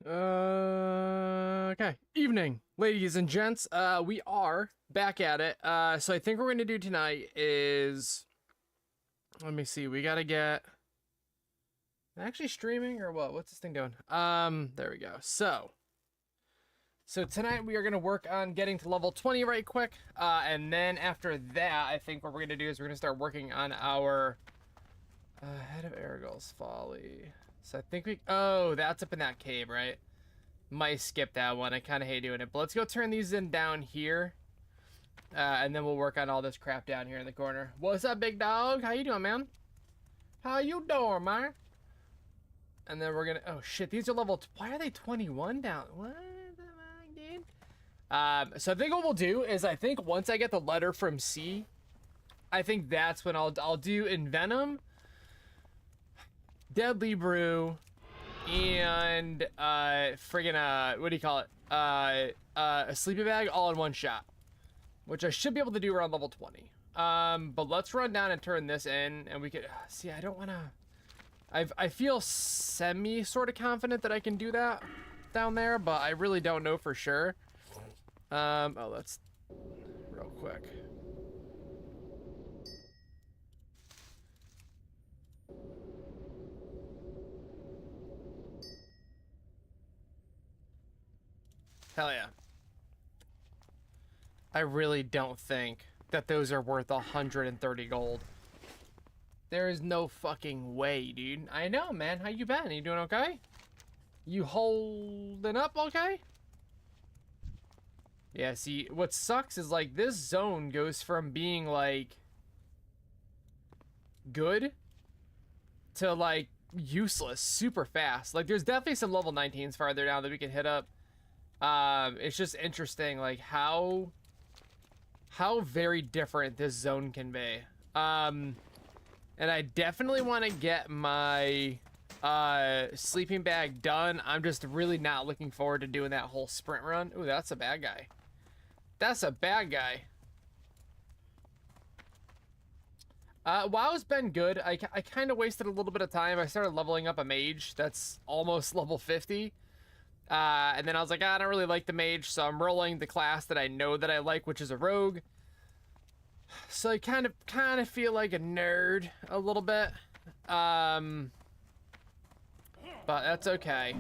Okay. Evening, ladies and gents. We are back at it. So I think what we're gonna do tonight is, let me see. We gotta get actually streaming or what? What's this thing doing? There we go. So tonight we are gonna work on getting to level 20 right quick. And then after that, I think what we're gonna do is we're gonna start working on our Head of Aragol's Folly. So I think oh, that's up in that cave, right? Might skip that one. I kind of hate doing it. But let's go turn these in down here. And then we'll work on all this crap down here in the corner. What's up, big dog? How you doing, man? How you doing, man? And then we're gonna... Oh, shit. These are level... Why are they 21 down? What the fuck, dude? So I think what we'll do is I think once I get the letter from C, I think that's when I'll do Envenom, Deadly Brew, and friggin' what do you call it? A sleeping bag all in one shot, which I should be able to do around level 20. But let's run down and turn this in, and we could see. I don't want to. I feel semi sort of confident that I can do that down there, but I really don't know for sure. Oh, let's real quick. Hell yeah. I really don't think that those are worth 130 gold. There is no fucking way, dude. I know, man. How you been? You doing okay? You holding up okay? Yeah, see, what sucks is, like, this zone goes from being, like, good to, like, useless super fast. Like, there's definitely some level 19s farther down that we can hit up. It's just interesting, like, how very different this zone can be. And I definitely want to get my sleeping bag done. I'm just really not looking forward to doing that whole sprint run. Ooh, that's a bad guy. That's a bad guy. WoW's been good. I kind of wasted a little bit of time. I started leveling up a mage that's almost level 50. And then I was like, I don't really like the mage, so I'm rolling the class that I know that I like, which is a rogue. So I kind of feel like a nerd a little bit. But that's okay.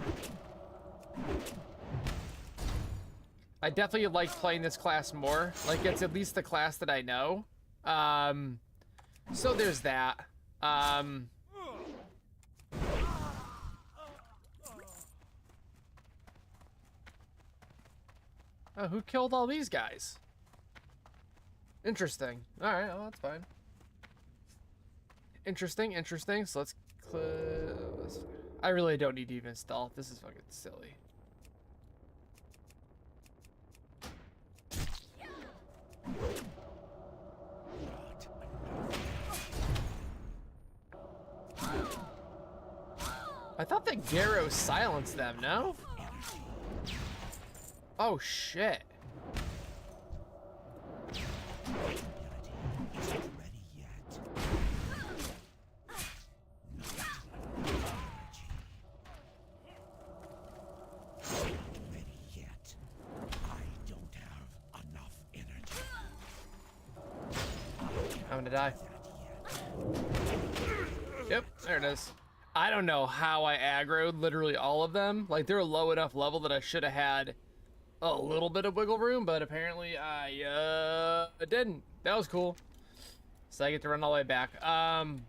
I definitely like playing this class more. Like, it's at least the class that I know. So there's that. Oh, who killed all these guys? Interesting. Alright, well, that's fine. Interesting. So let's I really don't need to even stealth. This is fucking silly. I thought that Garrow silenced them, no? Oh, shit. I'm gonna die. Yep, there it is. I don't know how I aggroed literally all of them. Like, they're low enough level that I should have had a little bit of wiggle room, but apparently I didn't. That was cool. So I get to run all the way back.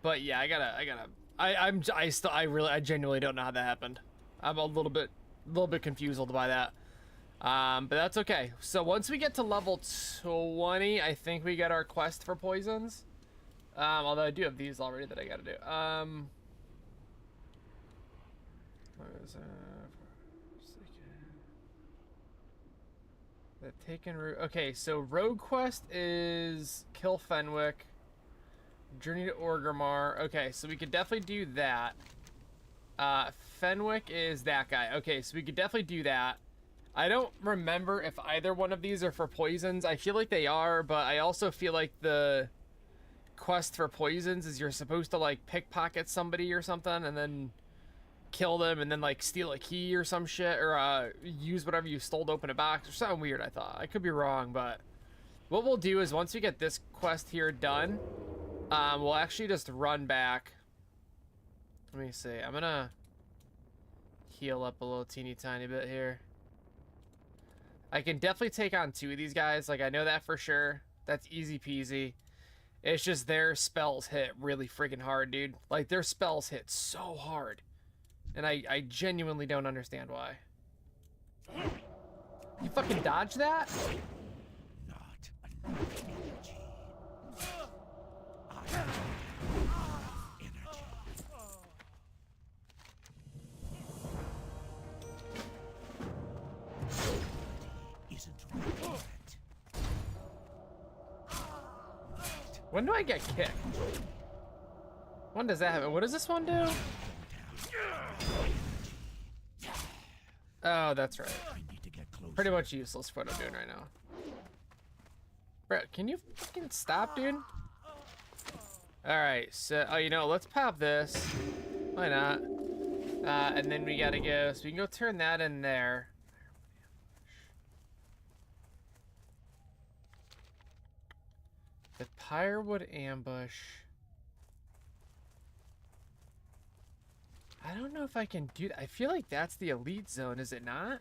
But yeah, I genuinely don't know how that happened. I'm a little bit confused by that. But that's okay. So once we get to level 20, I think we get our quest for poisons. Although I do have these already that I gotta do. What is the taken route? Okay, so rogue quest is kill Fenwick, journey to Orgrimmar. Okay, so we could definitely do that. Fenwick is that guy. Okay, so we could definitely do that. I don't remember if either one of these are for poisons. I feel like they are, but I also feel like the quest for poisons is you're supposed to, like, pickpocket somebody or something and then kill them and then like steal a key or some shit, or use whatever you stole to open a box or something weird. I thought I could be wrong, but what we'll do is once we get this quest here done, we'll actually just run back. Let me see. I'm gonna heal up a little teeny tiny bit here. I can definitely take on 2 of these guys. Like, I know that for sure. That's easy peasy. It's just their spells hit really freaking hard, dude. Like, their spells hit so hard. And I genuinely don't understand why. You fucking dodged that? Not enough energy. I have energy. Isn't ready yet. When do I get kicked? When does that happen? What does this one do? Oh, that's right. Pretty much useless for what I'm doing right now. Bro, can you fucking stop, dude? Alright, so, oh, you know, let's pop this. Why not? And then we gotta go, so we can go turn that in there. The Firewood ambush. I don't know if I can do that. I feel like that's the elite zone, is it not?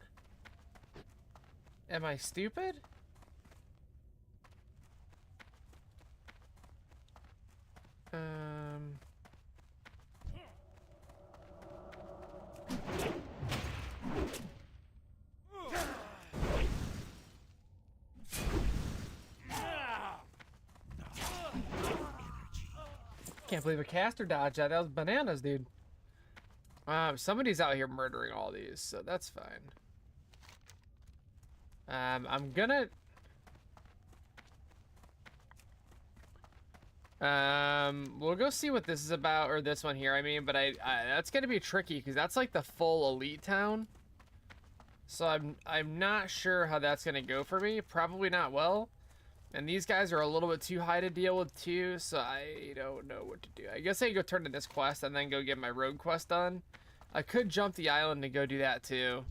Am I stupid? Can't believe a caster dodged that. That was bananas, dude. Somebody's out here murdering all these, so that's fine. I'm gonna... we'll go see what this is about, or this one here, I mean, but that's gonna be tricky, because that's like the full elite town. So I'm not sure how that's gonna go for me. Probably not well. And these guys are a little bit too high to deal with too, so I don't know what to do. I guess I can go turn to this quest and then go get my rogue quest done. I could jump the island and go do that too.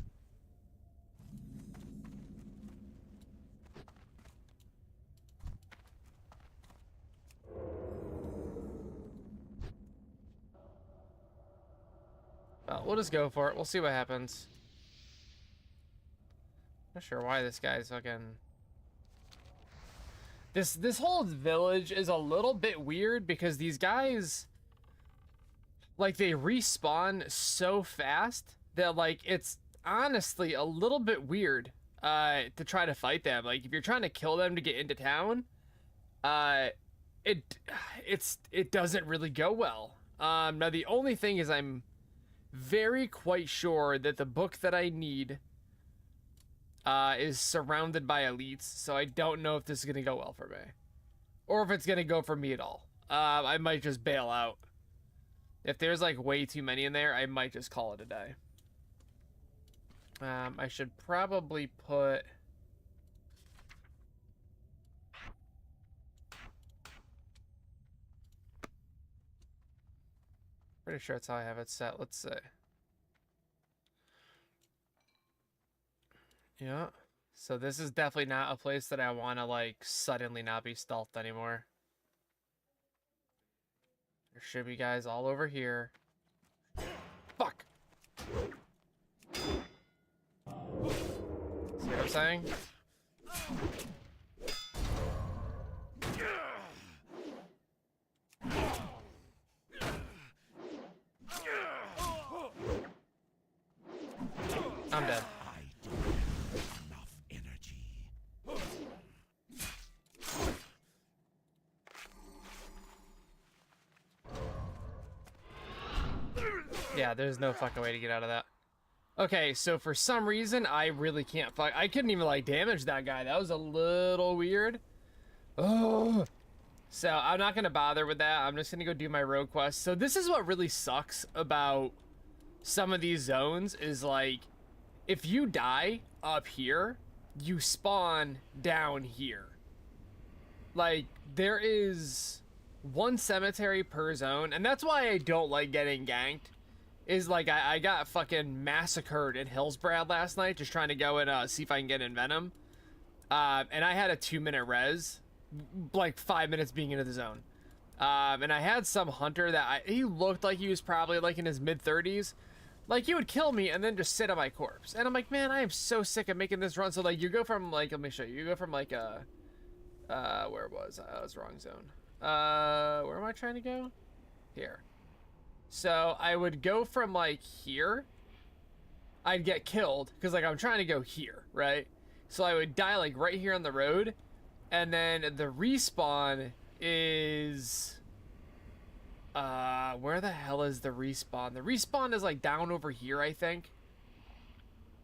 Well, we'll just go for it. We'll see what happens. Not sure why this guy's fucking... This whole village is a little bit weird because these guys, like, they respawn so fast that, like, it's honestly a little bit weird to try to fight them. Like, if you're trying to kill them to get into town, it doesn't really go well. Now the only thing is I'm very quite sure that the book that I need is surrounded by elites, so I don't know if this is gonna go well for me, or if it's gonna go for me at all. I might just bail out. If there's like way too many in there, I might just call it a day. I should probably put... Pretty sure that's how I have it set. Let's see. Yeah. So this is definitely not a place that I want to, like, suddenly not be stealthed anymore. There should be guys all over here. Fuck! See what I'm saying? I'm dead. Yeah, there's no fucking way to get out of that. Okay, so for some reason, I really can't fuck. I couldn't even, like, damage that guy. That was a little weird. Oh. So I'm not gonna bother with that. I'm just gonna go do my rogue quest. So this is what really sucks about some of these zones is, like, if you die up here, you spawn down here. Like, there is one cemetery per zone, and that's why I don't like getting ganked. is like I got fucking massacred in Hillsbrad last night just trying to go and see if I can get in Venom. And I had a 2-minute res, like 5 minutes being into the zone. And I had some hunter that he looked like he was probably like in his mid-30s. Like, he would kill me and then just sit on my corpse. And I'm like, man, I am so sick of making this run. So, like, you go from, like, let me show you. You go from, like, where was I? I was wrong zone. Where am I trying to go? Here. So, I would go from, like, here. I'd get killed because, like, I'm trying to go here, right? So, I would die, like, right here on the road. And then the respawn is... where the hell is the respawn? The respawn is like down over here, I think.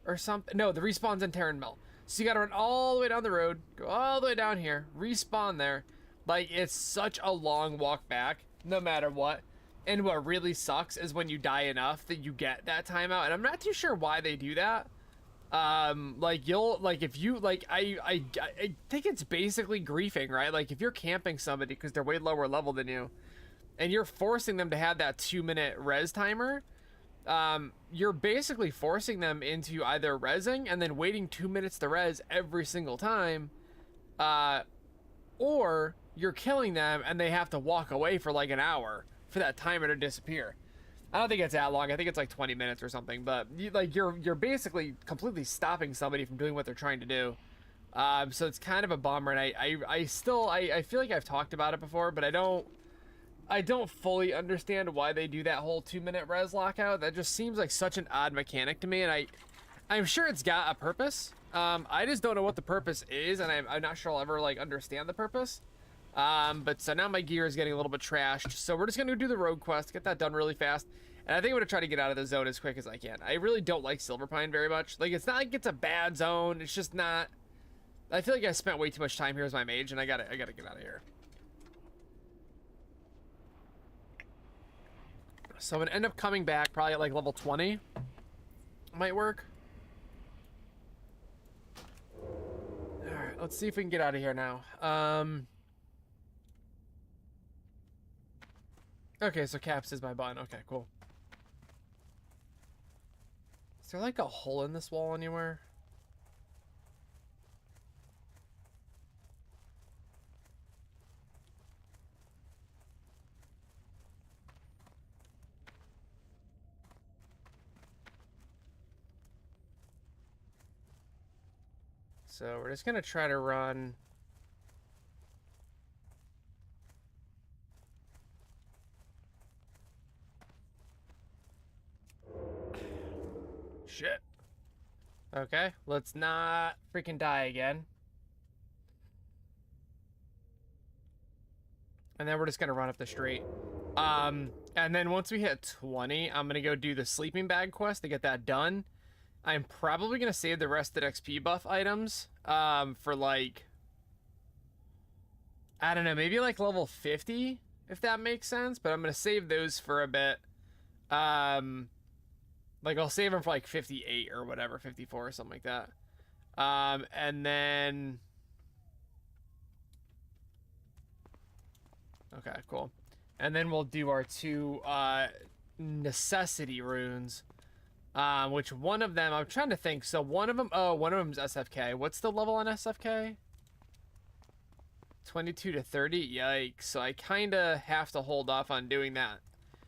Or something. No, the respawn's in Terran Mill. So you gotta run all the way down the road, go all the way down here, respawn there. Like, it's such a long walk back, no matter what. And what really sucks is when you die enough that you get that timeout. And I'm not too sure why they do that. Like, you'll, like, if you, like, I think it's basically griefing, right? Like, if you're camping somebody because they're way lower level than you, and you're forcing them to have that 2-minute res timer, you're basically forcing them into either resing and then waiting 2 minutes to res every single time, or you're killing them and they have to walk away for like an hour for that timer to disappear. I don't think it's that long. I think it's like 20 minutes or something, but you're basically completely stopping somebody from doing what they're trying to do. So it's kind of a bummer, and I feel like I've talked about it before, but I don't fully understand why they do that whole 2-minute res lockout. That just seems like such an odd mechanic to me, and I'm sure it's got a purpose. I just don't know what the purpose is, and I'm not sure I'll ever like understand the purpose. But so now my gear is getting a little bit trashed, so we're just gonna do the rogue quest, get that done really fast, and I think I'm gonna try to get out of the zone as quick as I can. I really don't like Silverpine very much. Like, it's not like it's a bad zone, it's just not. I feel like I spent way too much time here as my mage, and I gotta get out of here. So I'm gonna end up coming back probably at like level 20. Might work. Alright, let's see if we can get out of here now. Okay, so caps is my button. Okay, cool. Is there like a hole in this wall anywhere? So we're just gonna try to run. Shit. Okay, let's not freaking die again. And then we're just gonna run up the street. And then once we hit 20, I'm gonna go do the sleeping bag quest to get that done. I'm probably gonna save the rest of the XP buff items for like, I don't know, maybe like level 50, if that makes sense. But I'm gonna save those for a bit. Like, I'll save them for like 58 or whatever, 54 or something like that. And then, okay, cool. And then we'll do our 2 necessity runes. Which one of them, I'm trying to think. So one of them, oh, one of them's SFK. What's the level on SFK? 22 to 30. Yikes. So I kind of have to hold off on doing that.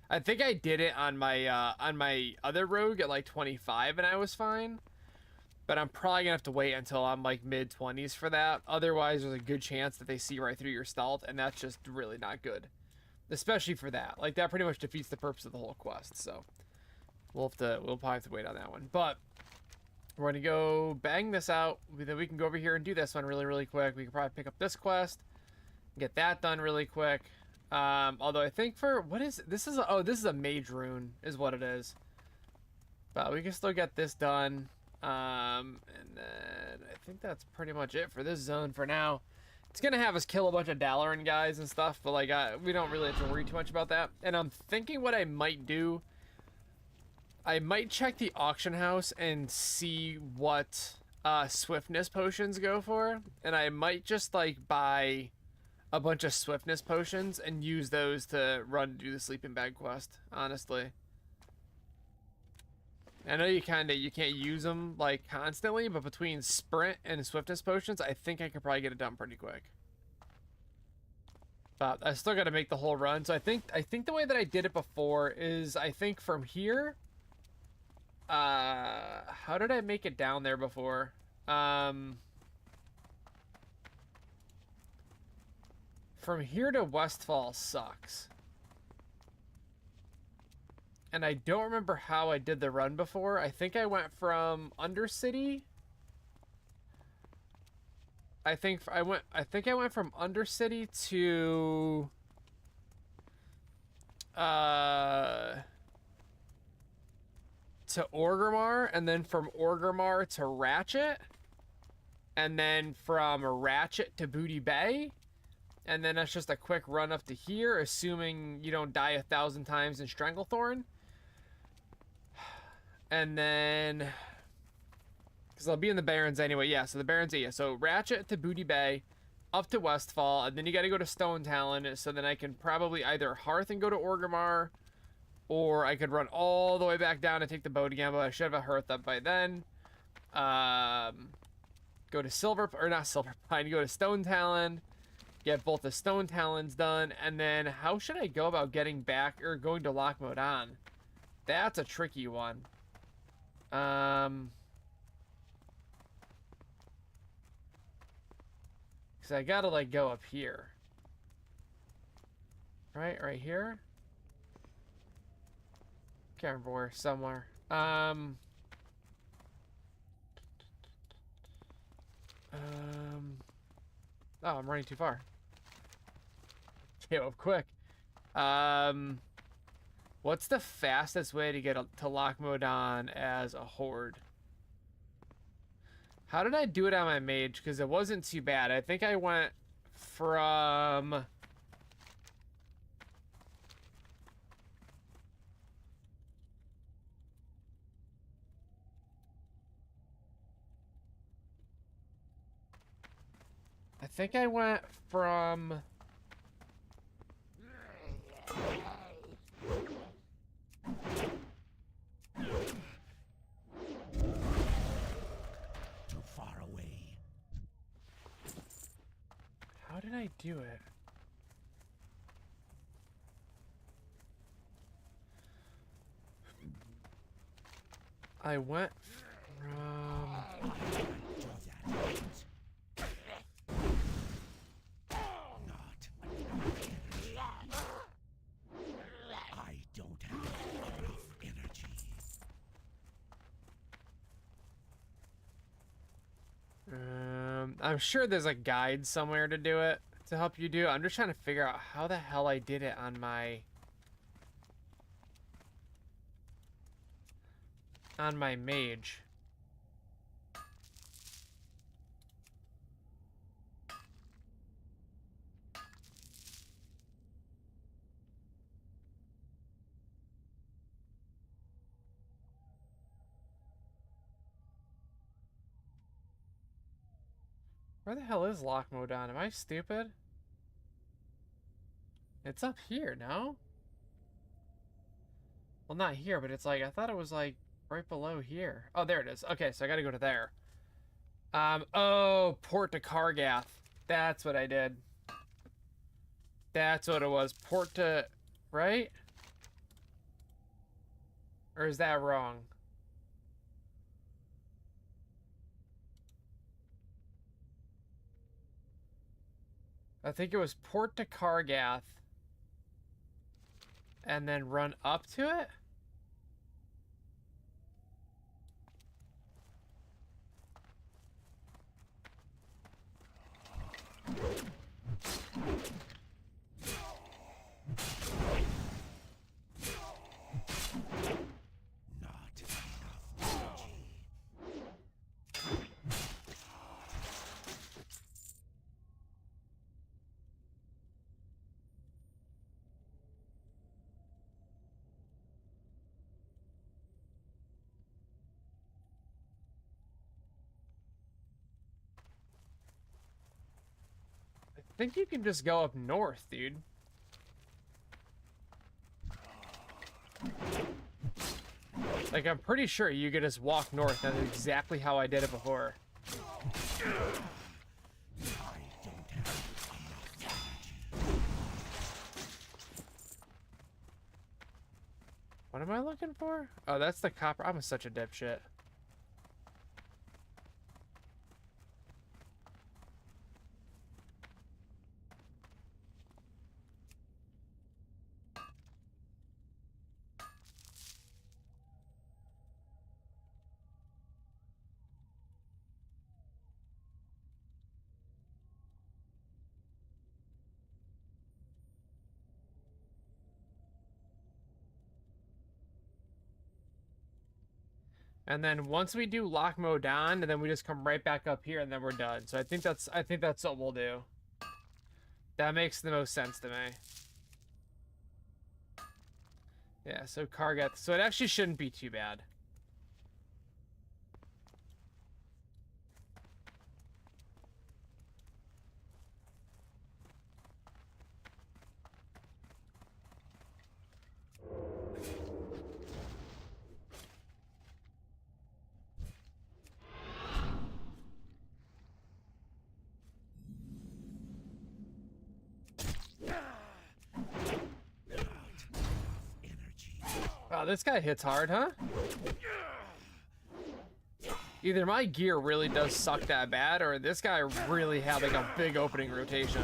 I think I did it on my other rogue at like 25 and I was fine. But I'm probably gonna have to wait until I'm like mid-20s for that. Otherwise, there's a good chance that they see right through your stealth, and that's just really not good. Especially for that. Like, that pretty much defeats the purpose of the whole quest, so we'll probably have to wait on that one. But we're gonna go bang this out. Then we can go over here and do this one really, really quick. We can probably pick up this quest, get that done really quick. Although I think for what is this is this is a mage rune is what it is. But we can still get this done. And then I think that's pretty much it for this zone for now. It's gonna have us kill a bunch of Dalaran guys and stuff, but like we don't really have to worry too much about that. And I'm thinking what I might do, I might check the auction house and see what swiftness potions go for, and I might just like buy a bunch of swiftness potions and use those to do the sleeping bag quest, honestly. I know you can't use them like constantly, but between sprint and swiftness potions, I think I could probably get it done pretty quick. But I still got to make the whole run. So I think the way that I did it before is I think from here. How did I make it down there before? From here to Westfall sucks. And I don't remember how I did the run before. I think I went from Undercity. I think I went from Undercity to Orgrimmar, and then from Orgrimmar to Ratchet, and then from Ratchet to Booty Bay, and then that's just a quick run up to here, assuming you don't die 1,000 times in Stranglethorn. And then, because I'll be in the Barrens anyway. Yeah, so the Barrens, yeah. So Ratchet to Booty Bay, up to Westfall, and then you got to go to Stone Talon. So then I can probably either Hearth and go to Orgrimmar, or I could run all the way back down and take the boat again, but I should have a Hearth up by then. Go to Silverpine, go to Stone Talon, get both the Stone Talons done, and then how should I go about getting back, or going to Loch Modan? That's a tricky one. Because I gotta, like, go up here. Right here? Can't remember where, somewhere. Oh, I'm running too far. Okay, well, quick. What's the fastest way to get to Loch Modan as a horde? How did I do it on my mage? Because it wasn't too bad. I think I went from... I think I went from... Too far away. How did I do it? I went from... I don't have enough energy. I'm sure there's a guide somewhere to do it, to help you do it. I'm just trying to figure out how the hell I did it on my mage. Where the hell is Loch Modan? Am I stupid? It's up here, no? Well, not here, but it's like, I thought it was like right below here. Oh, there it is. Okay, so I gotta go to there. Oh, Port to Kargath. That's what I did. That's what it was. Port to, right? Or is that wrong? I think it was Port to Kargath. And then run up to it? Not enough energy. I think you can just go up north, dude. Like, I'm pretty sure you could just walk north. That's exactly how I did it before. What am I looking for? Oh, that's the copper. I'm such a dipshit. And then once we do lock mode on, and then we just come right back up here, and then we're done. So I think that's what we'll do. That makes the most sense to me. Yeah, so Kargat. So it actually shouldn't be too bad. Oh, this guy hits hard, huh? Either my gear really does suck that bad, or this guy really had like a big opening rotation.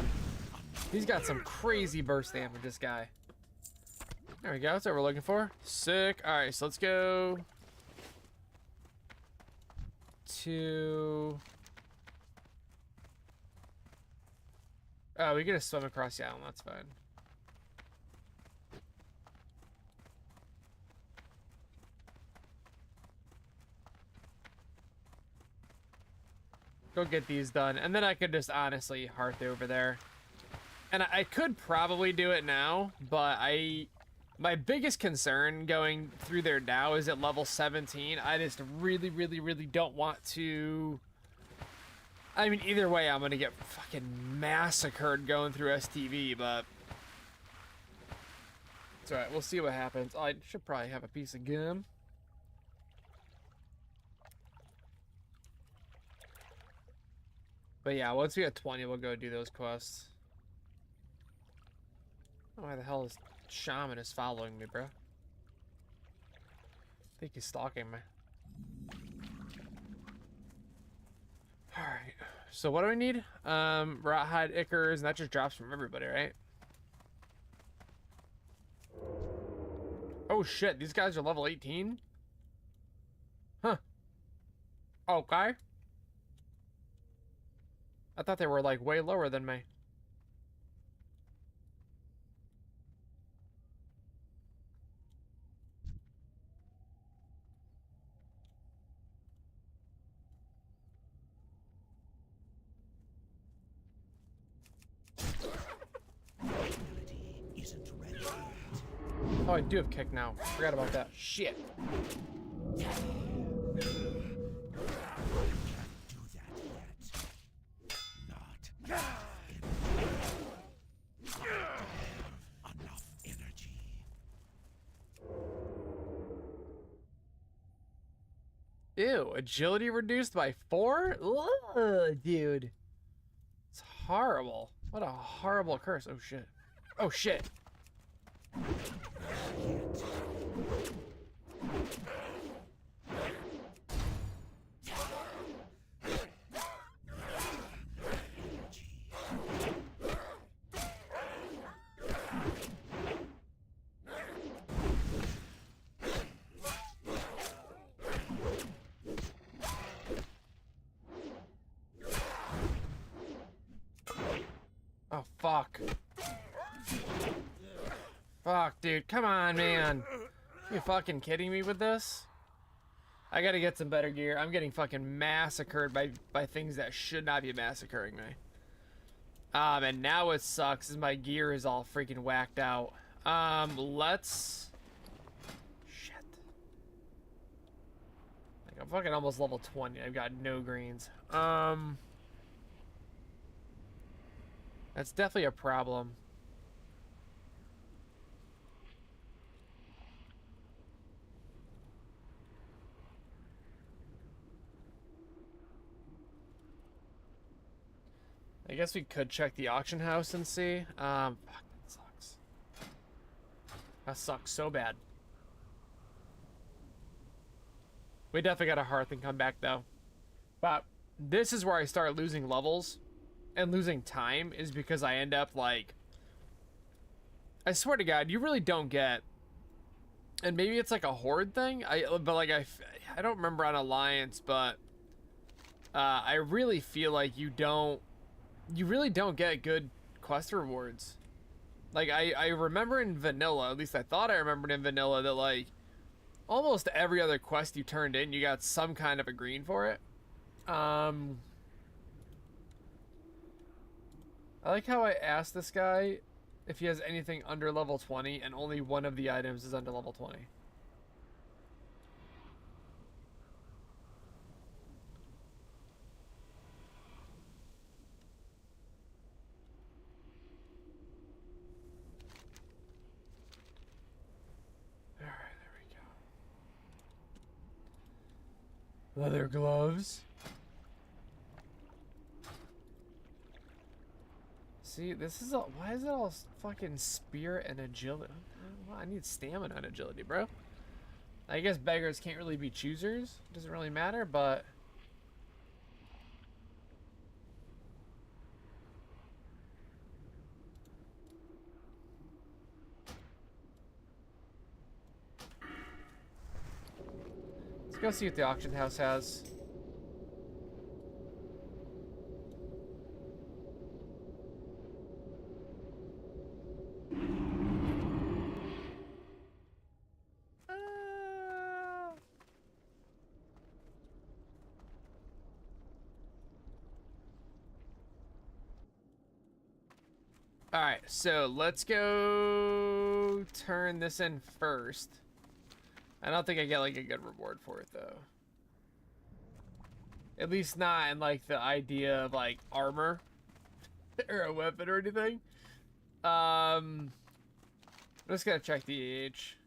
He's got some crazy burst damage, this guy. There we go, that's what we're looking for. Sick. Alright, so let's go to... Oh, we get to swim across the island, that's fine. Go get these done, and then I could just honestly hearth over there. And I could probably do it now, but my biggest concern going through there now is at level 17. I just really, really, really don't want to... I mean, either way, I'm gonna get fucking massacred going through STV, but... It's alright, we'll see what happens. Oh, I should probably have a piece of gum. But yeah, once we get 20, we'll go do those quests. Oh, why the hell is Shaman is following me, bro? I think he's stalking me. Alright, so what do we need? Rothhide, Ichors, and that just drops from everybody, right? Oh shit, these guys are level 18? Huh. Okay. I thought they were like way lower than me. Oh, I do have kick now. Forgot about that. Shit. Ew, agility reduced by 4? Ugh, dude. It's horrible. What a horrible curse. Oh shit. Oh shit. Oh, fuck. Fuck, dude. Come on, man. Are you fucking kidding me with this? I gotta get some better gear. I'm getting fucking massacred by things that should not be massacring me. And now what sucks is my gear is all freaking whacked out. Let's... Shit. Like, I'm fucking almost level 20. I've got no greens. That's definitely a problem. I guess we could check the auction house and see. Fuck, that sucks. That sucks so bad. We definitely got a hearth and come back though. But this is where I start losing levels and losing time, is because I end up like, I swear to God, you really don't get, and maybe it's like a horde thing. I don't remember on Alliance, but I really feel like you really don't get good quest rewards. Like I remember in vanilla, at least I thought I remembered in vanilla, that like almost every other quest you turned in, you got some kind of a green for it. I like how I asked this guy if he has anything under level 20, and only one of the items is under level 20. Alright, there we go. Leather gloves. See, this is all, why is it all fucking spirit and agility? Well, I need stamina and agility, bro. I guess beggars can't really be choosers. Doesn't really matter, but let's go see what the auction house has. Alright, so let's go turn this in first. I don't think I get like a good reward for it though. At least not in like the idea of like armor or a weapon or anything. I'm just gonna check the EH.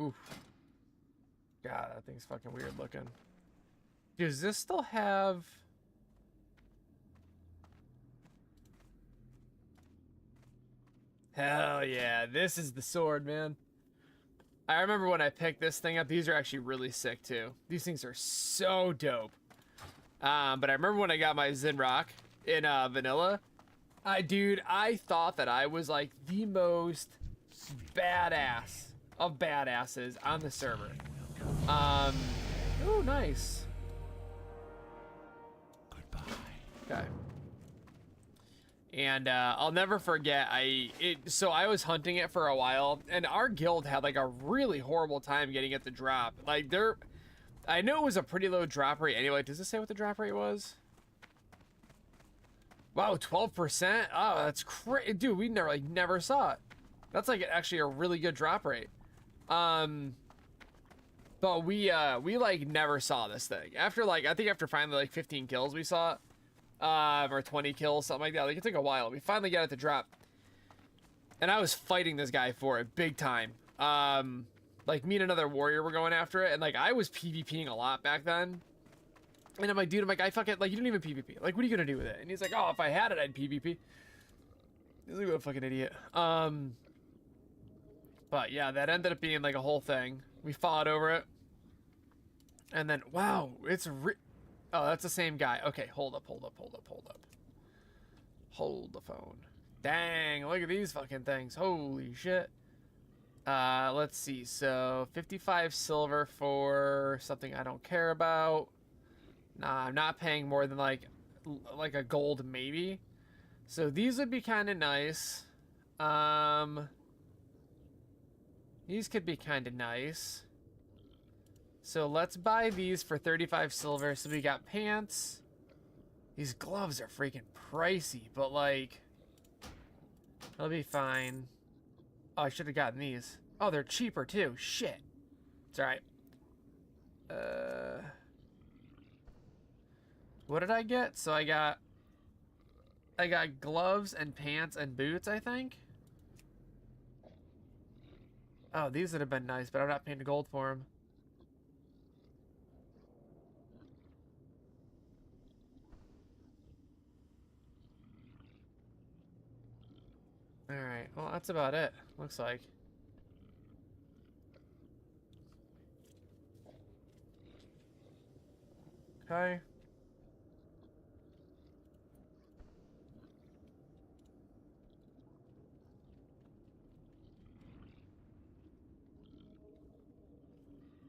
Oof. God, that thing's fucking weird looking. Does this still have... Hell yeah, this is the sword, man. I remember when I picked this thing up, these are actually really sick too. These things are so dope. But I remember when I got my Zinrock in vanilla, dude, I thought that I was like the most badass of badasses on the server. Oh, nice. Goodbye. Okay. And I'll never forget, so I was hunting it for a while, and our guild had like a really horrible time getting it to drop. Like I know it was a pretty low drop rate anyway. Does it say what the drop rate was? Wow, 12%. Oh, that's crazy, dude. We never saw it. That's like actually a really good drop rate. But we like never saw this thing. After like, I think after finally like 15 kills we saw it. Or 20 kills, something like that. Like it took a while. We finally got it to drop. And I was fighting this guy for it big time. Like me and another warrior were going after it, and like I was PvPing a lot back then. And I'm like, dude, I fucking, like, you didn't even PvP. Like, what are you gonna do with it? And he's like, oh, if I had it, I'd PvP. He's like, what a fucking idiot. But yeah, that ended up being like a whole thing. We fought over it. And then, wow, oh, that's the same guy. Okay, hold up. Hold the phone. Dang, look at these fucking things. Holy shit. Let's see. So, 55 silver for something I don't care about. Nah, I'm not paying more than like a gold maybe. So these would be kind of nice. These could be kind of nice. So let's buy these for 35 silver. So we got pants. These gloves are freaking pricey, but like, they'll be fine. Oh, I should have gotten these. Oh, they're cheaper too. Shit. It's alright. What did I get? So I got gloves and pants and boots, I think. Oh, these would have been nice, but I'm not paying the gold for them. Alright, well, that's about it, looks like. Okay.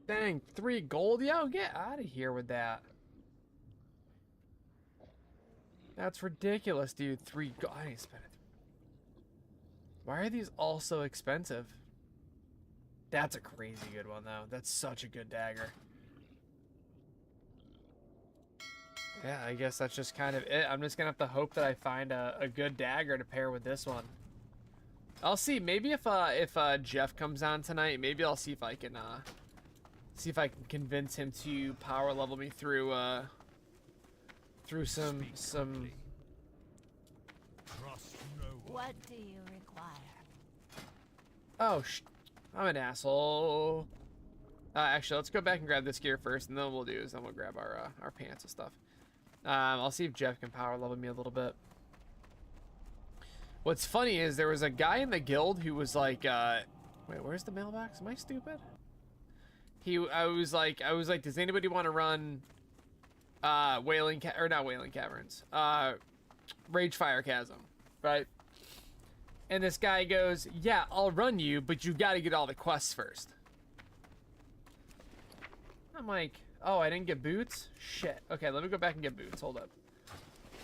Dang, 3 gold? Yo, get out of here with that. That's ridiculous, dude. 3 gold. I didn't spend it. Why are these all so expensive? That's a crazy good one, though. That's such a good dagger. Yeah, I guess that's just kind of it. I'm just gonna have to hope that I find a good dagger to pair with this one. I'll see. Maybe if Jeff comes on tonight, maybe I'll see if I can convince him to power level me through some. What do you require? Oh, I'm an asshole. Actually, let's go back and grab this gear first, and then what we'll do is then we'll grab our pants and stuff. I'll see if Jeff can power level me a little bit. What's funny is there was a guy in the guild who was like, wait, where's the mailbox? Am I stupid? I was like, does anybody want to run, not Wailing Caverns, Ragefire Chasm, right? And this guy goes, yeah, I'll run you, but you got to get all the quests first. I'm like, oh, I didn't get boots? Shit. Okay, let me go back and get boots. Hold up.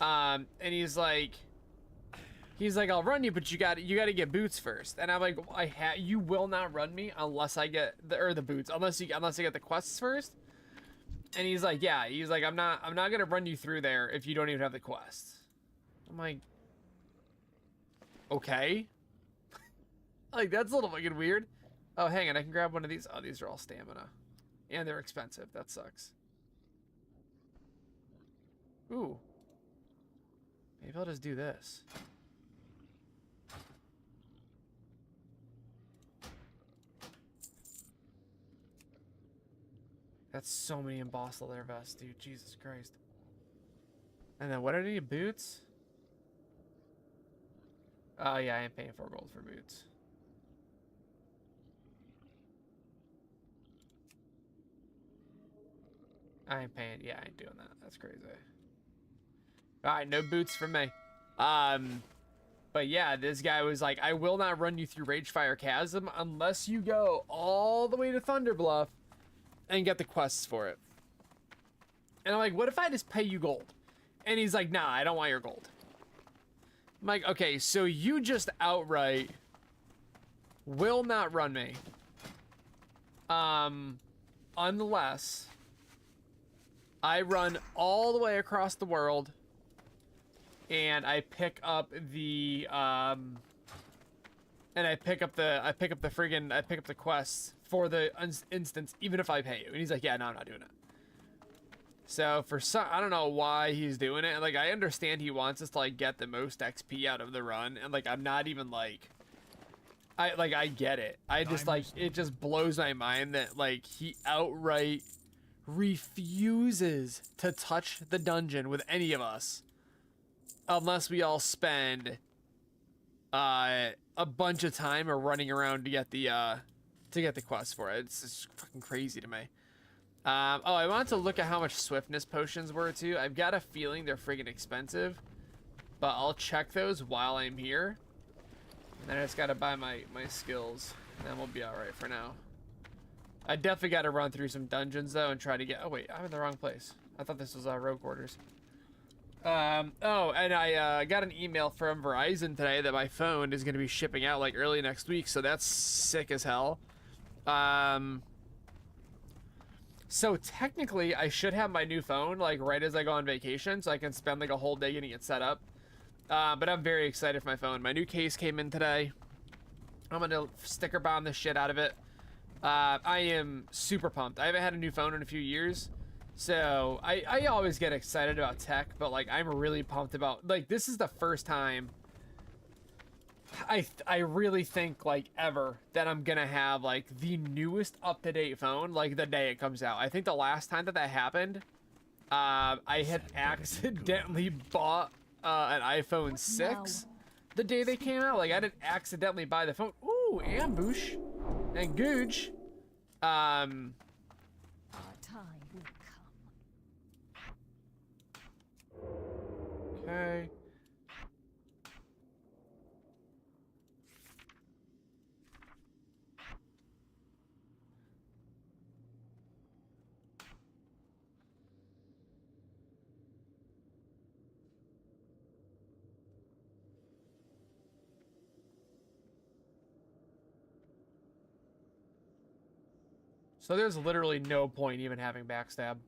And he's like, I'll run you, but you got to get boots first. And I'm like, you will not run me unless I get the boots, unless I get the quests first. And he's like, yeah, I'm not gonna run you through there if you don't even have the quests. I'm like, okay. Like, that's a little fucking weird. Oh, hang on, I can grab one of these. Oh, these are all stamina. And they're expensive. That sucks. Ooh. Maybe I'll just do this. That's so many embossed leather vests, dude. Jesus Christ. And then what do I need? Boots? Oh, yeah, I am paying 4 gold for boots. I ain't paying. Yeah, I ain't doing that. That's crazy. Alright, no boots for me. But yeah, this guy was like, I will not run you through Ragefire Chasm unless you go all the way to Thunderbluff and get the quests for it. And I'm like, what if I just pay you gold? And he's like, nah, I don't want your gold. I'm like, okay, so you just outright will not run me. Unless I run all the way across the world and I pick up the quests for the instance, even if I pay you. And he's like, yeah, no, I'm not doing it. So for some, I don't know why he's doing it. And like, I understand he wants us to like get the most XP out of the run. And like, I'm not even like, I get it. I just like, it just blows my mind that like he outright refuses to touch the dungeon with any of us unless we all spend a bunch of time or running around to get the quest for it. It's just fucking crazy to me. Oh, I wanted to look at how much swiftness potions were too. I've got a feeling they're friggin' expensive, but I'll check those while I'm here. And then I just gotta buy my skills, and then we'll be all right for now. I definitely got to run through some dungeons though and try to get. Oh wait, I'm in the wrong place. I thought this was rogue quarters. Oh, and I got an email from Verizon today that my phone is gonna be shipping out like early next week, so that's sick as hell. So technically, I should have my new phone like right as I go on vacation, so I can spend like a whole day getting it set up. But I'm very excited for my phone. My new case came in today. I'm gonna sticker bomb the shit out of it. I am super pumped. I haven't had a new phone in a few years, so I always get excited about tech, but like I'm really pumped about, like, this is the first time I really think like ever that I'm gonna have like the newest up-to-date phone like the day it comes out. I think the last time that happened, I had accidentally bought an iPhone 6 the day they came out. Like I didn't accidentally buy the phone. Ooh, ambush and googe. Our time will come. Okay. So there's literally no point even having backstab.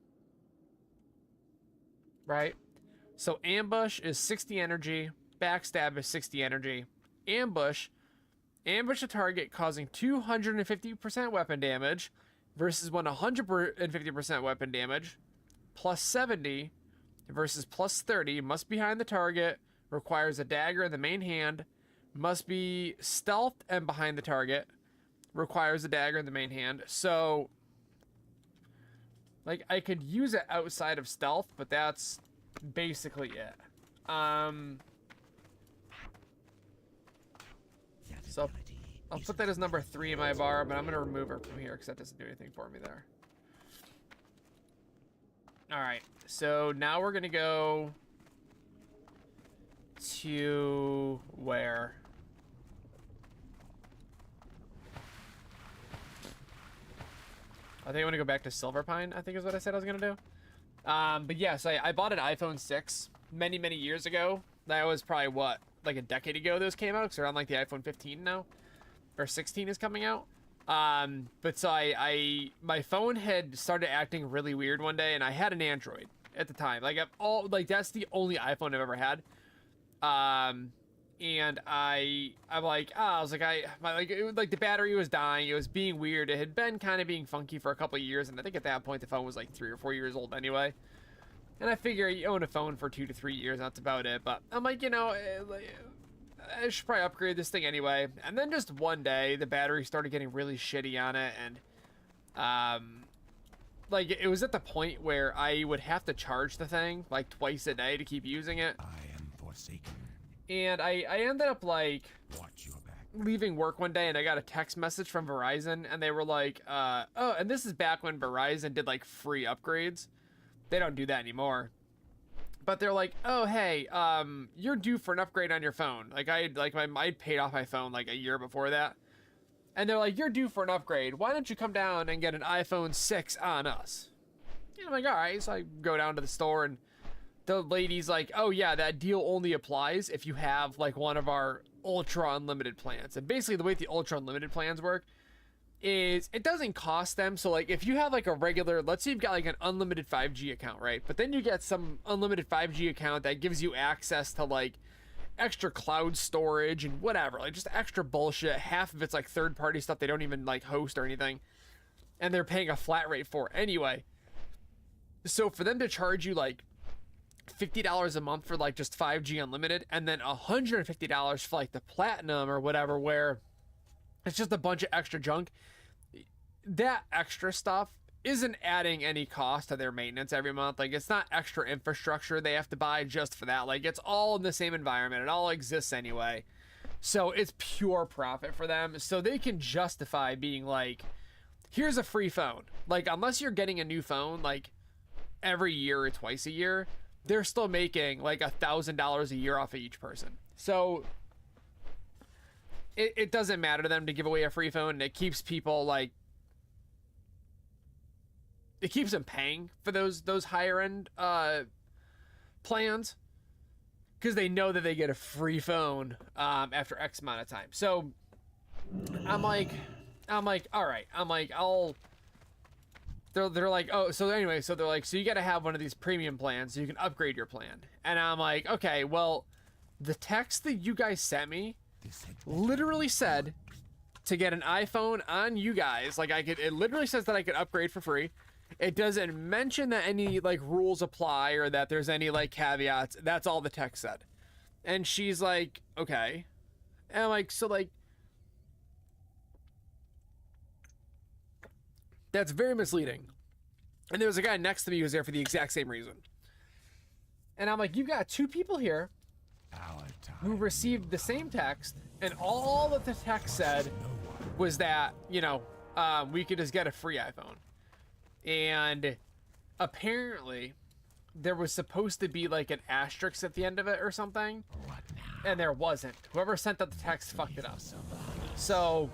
Right? So ambush is 60 energy, backstab is 60 energy. Ambush a target causing 250% weapon damage versus 150% weapon damage, plus 70 versus plus 30, must be behind the target, requires a dagger in the main hand, must be stealthed and behind the target, requires a dagger in the main hand. So like I could use it outside of stealth, but that's basically it. So I'll put that as number 3 in my bar, but I'm gonna remove her from here because that doesn't do anything for me there. All right, so now we're gonna go to where? I think I want to go back to Silverpine, I think is what I said I was going to do. But yes, I bought an iPhone 6 many, many years ago. That was probably, what, like a decade ago those came out? Because they're on like the iPhone 15 now. Or 16 is coming out. But so my phone had started acting really weird one day, and I had an Android at the time. Like, that's the only iPhone I've ever had. And I was like, the battery was dying. It was being weird. It had been kind of being funky for a couple of years. And I think at that point, the phone was like 3 or 4 years old anyway. And I figure you own a phone for 2 to 3 years. That's about it. But I'm like, I should probably upgrade this thing anyway. And then just one day, the battery started getting really shitty on it. And, like, it was at the point where I would have to charge the thing like twice a day to keep using it. I am forsaken. And I ended up like Watch your back. leaving work one day, and I got a text message from Verizon, and they were like, oh, and this is back when Verizon did like free upgrades. They don't do that anymore. But they're like, oh, hey, you're due for an upgrade on your phone. Like I'd paid off my phone like a year before that. And they're like, you're due for an upgrade. Why don't you come down and get an iPhone 6 on us? And I'm like, all right. So I go down to the store, and the lady's like, oh yeah, that deal only applies if you have like one of our ultra unlimited plans. And basically the way the ultra unlimited plans work is it doesn't cost them. So like if you have like a regular, let's say you've got like an unlimited 5G account, right? But then you get some unlimited 5G account that gives you access to like extra cloud storage and whatever, like just extra bullshit. Half of it's like third party stuff they don't even like host or anything. And they're paying a flat rate for it anyway. So for them to charge you like $50 a month for like just 5G unlimited, and then $150 for like the platinum or whatever, where it's just a bunch of extra junk, that extra stuff isn't adding any cost to their maintenance every month. Like it's not extra infrastructure they have to buy just for that. Like it's all in the same environment. It all exists anyway. So it's pure profit for them. So they can justify being like, here's a free phone. Like unless you're getting a new phone like every year or twice a year, they're still making like $1,000 a year off of each person. So it doesn't matter to them to give away a free phone, and it keeps people like, it keeps them paying for those higher end plans, because they know that they get a free phone after X amount of time. So I'm like, all right, I'm like, I'll they're like, oh, so anyway, so they're like, so you got to have one of these premium plans so you can upgrade your plan. And I'm like, okay, well, the text that you guys sent me literally said to get an iPhone on you guys. Like it literally says that I could upgrade for free. It doesn't mention that any like rules apply or that there's any like caveats. That's all the text said. And she's like, okay. And I'm like, so like, that's very misleading. And there was a guy next to me who was there for the exact same reason. And I'm like, you've got two people here who received the same text, and all that the text said was that, you know, we could just get a free iPhone. And apparently there was supposed to be like an asterisk at the end of it or something, and there wasn't. Whoever sent out the text fucked it up. So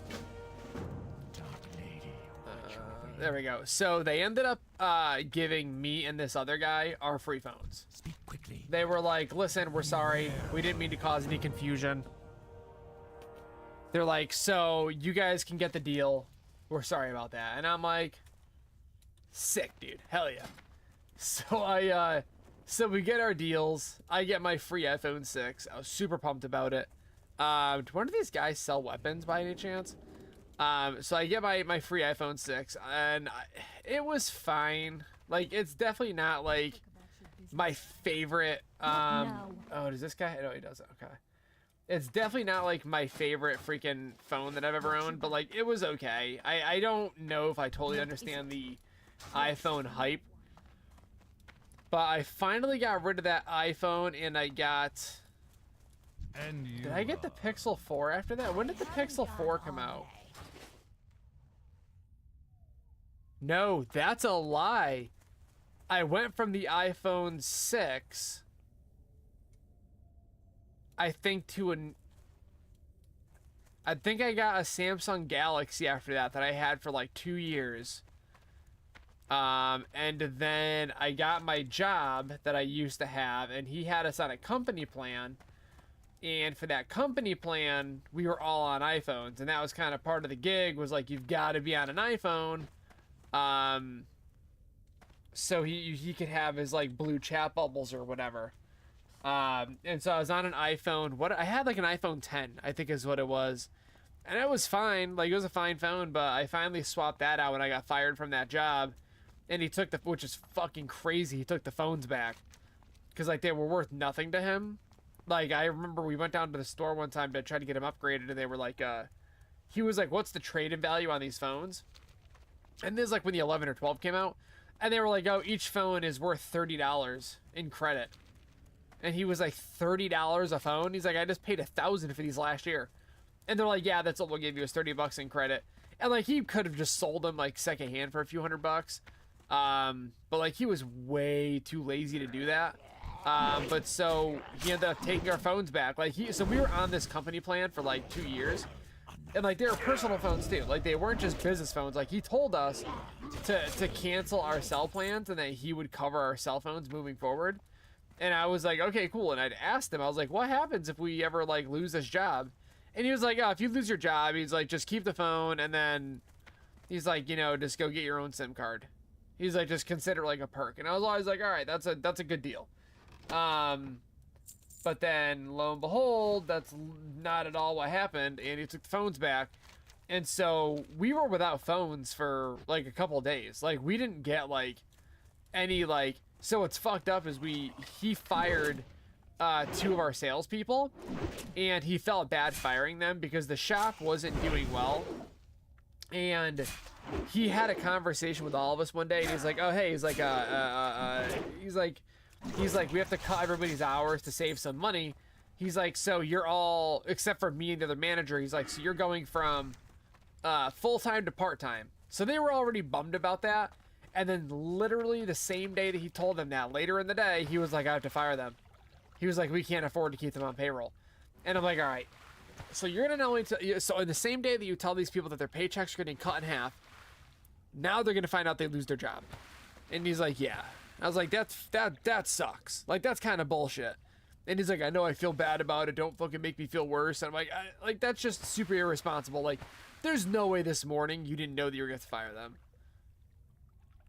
there we go. So they ended up giving me and this other guy our free phones. Speak quickly. They were like, listen, we're sorry. We didn't mean to cause any confusion. They're like, so you guys can get the deal. We're sorry about that. And I'm like, sick, dude. Hell yeah. So we get our deals. I get my free iPhone 6. I was super pumped about it. Do one of these guys sell weapons by any chance? So I get my free iPhone 6, and it was fine. Like, it's definitely not like my favorite. Oh, does this guy? No, he doesn't. Okay. It's definitely not like my favorite freaking phone that I've ever owned, but like it was okay. I don't know if I totally understand the iPhone hype, but I finally got rid of that iPhone, and I got. Did I get the Pixel 4 after that? When did the Pixel 4 come out? No, that's a lie. I went from the iPhone 6, I think, I think I got a Samsung Galaxy after that I had for like 2 years. And then I got my job that I used to have, and he had us on a company plan. And for that company plan, we were all on iPhones, and that was kind of part of the gig, was like, you've got to be on an iPhone. So he could have his like blue chat bubbles or whatever. And so I was on an iPhone. I had like an iPhone 10, I think is what it was. And it was fine. Like, it was a fine phone, but I finally swapped that out when I got fired from that job. And he took which is fucking crazy. He took the phones back. Cause like they were worth nothing to him. Like, I remember we went down to the store one time to try to get him upgraded, and they were like, he was like, what's the trade-in value on these phones? And this is like when the 11 or 12 came out. And they were like, oh, each phone is worth $30 in credit. And he was like, $30 a phone? He's like, I just paid $1,000 for these last year. And they're like, yeah, that's what we'll give you, is $30 in credit. And like, he could have just sold them like secondhand for a few $100. But like, he was way too lazy to do that. But so he ended up taking our phones back. Like, so we were on this company plan for like 2 years. And like, they were personal phones too. Like, they weren't just business phones. Like, he told us to cancel our cell plans and that he would cover our cell phones moving forward. And I was like, okay, cool. And I'd asked him, I was like, what happens if we ever like lose this job? And he was like, oh, if you lose your job, he's like, just keep the phone. And then he's like, you know, just go get your own SIM card. He's like, just consider it like a perk. And I was always like, all right, that's a good deal. But then lo and behold, that's not at all what happened, and he took the phones back. And so we were without phones for like a couple of days. Like, we didn't get like any like, so what's fucked up is he fired 2 of our salespeople, and he felt bad firing them because the shop wasn't doing well. And he had a conversation with all of us one day, and he's like, oh, hey, he's like, he's like, we have to cut everybody's hours to save some money. He's like, so you're all, except for me and the other manager, he's like, so you're going from full-time to part-time. So they were already bummed about that. And then literally the same day that he told them that, later in the day, he was like, I have to fire them. He was like, we can't afford to keep them on payroll. And I'm like, all right. So you're going to not only, so in the same day that you tell these people that their paychecks are getting cut in half, now they're going to find out they lose their job. And he's like, yeah. I was like, that sucks. Like, that's kind of bullshit. And he's like, I know, I feel bad about it. Don't fucking make me feel worse. And I'm like, that's just super irresponsible. Like, there's no way this morning you didn't know that you were going to fire them.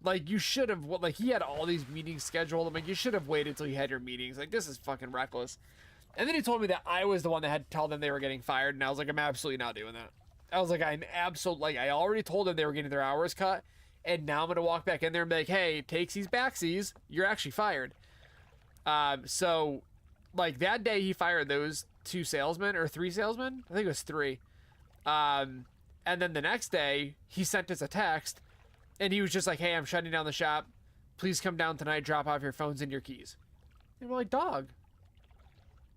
Like, you should have, like, he had all these meetings scheduled. I'm like, you should have waited till you had your meetings. Like, this is fucking reckless. And then he told me that I was the one that had to tell them they were getting fired. And I was like, I'm absolutely not doing that. I was like, I'm absolutely, like, I already told them they were getting their hours cut. And now I'm going to walk back in there and be like, hey, takesies, backsies, you're actually fired. So, like, that day he fired those 2 salesmen, or 3 salesmen? I think it was 3. And then the next day, he sent us a text. And he was just like, hey, I'm shutting down the shop. Please come down tonight, drop off your phones and your keys. And we're like, dog.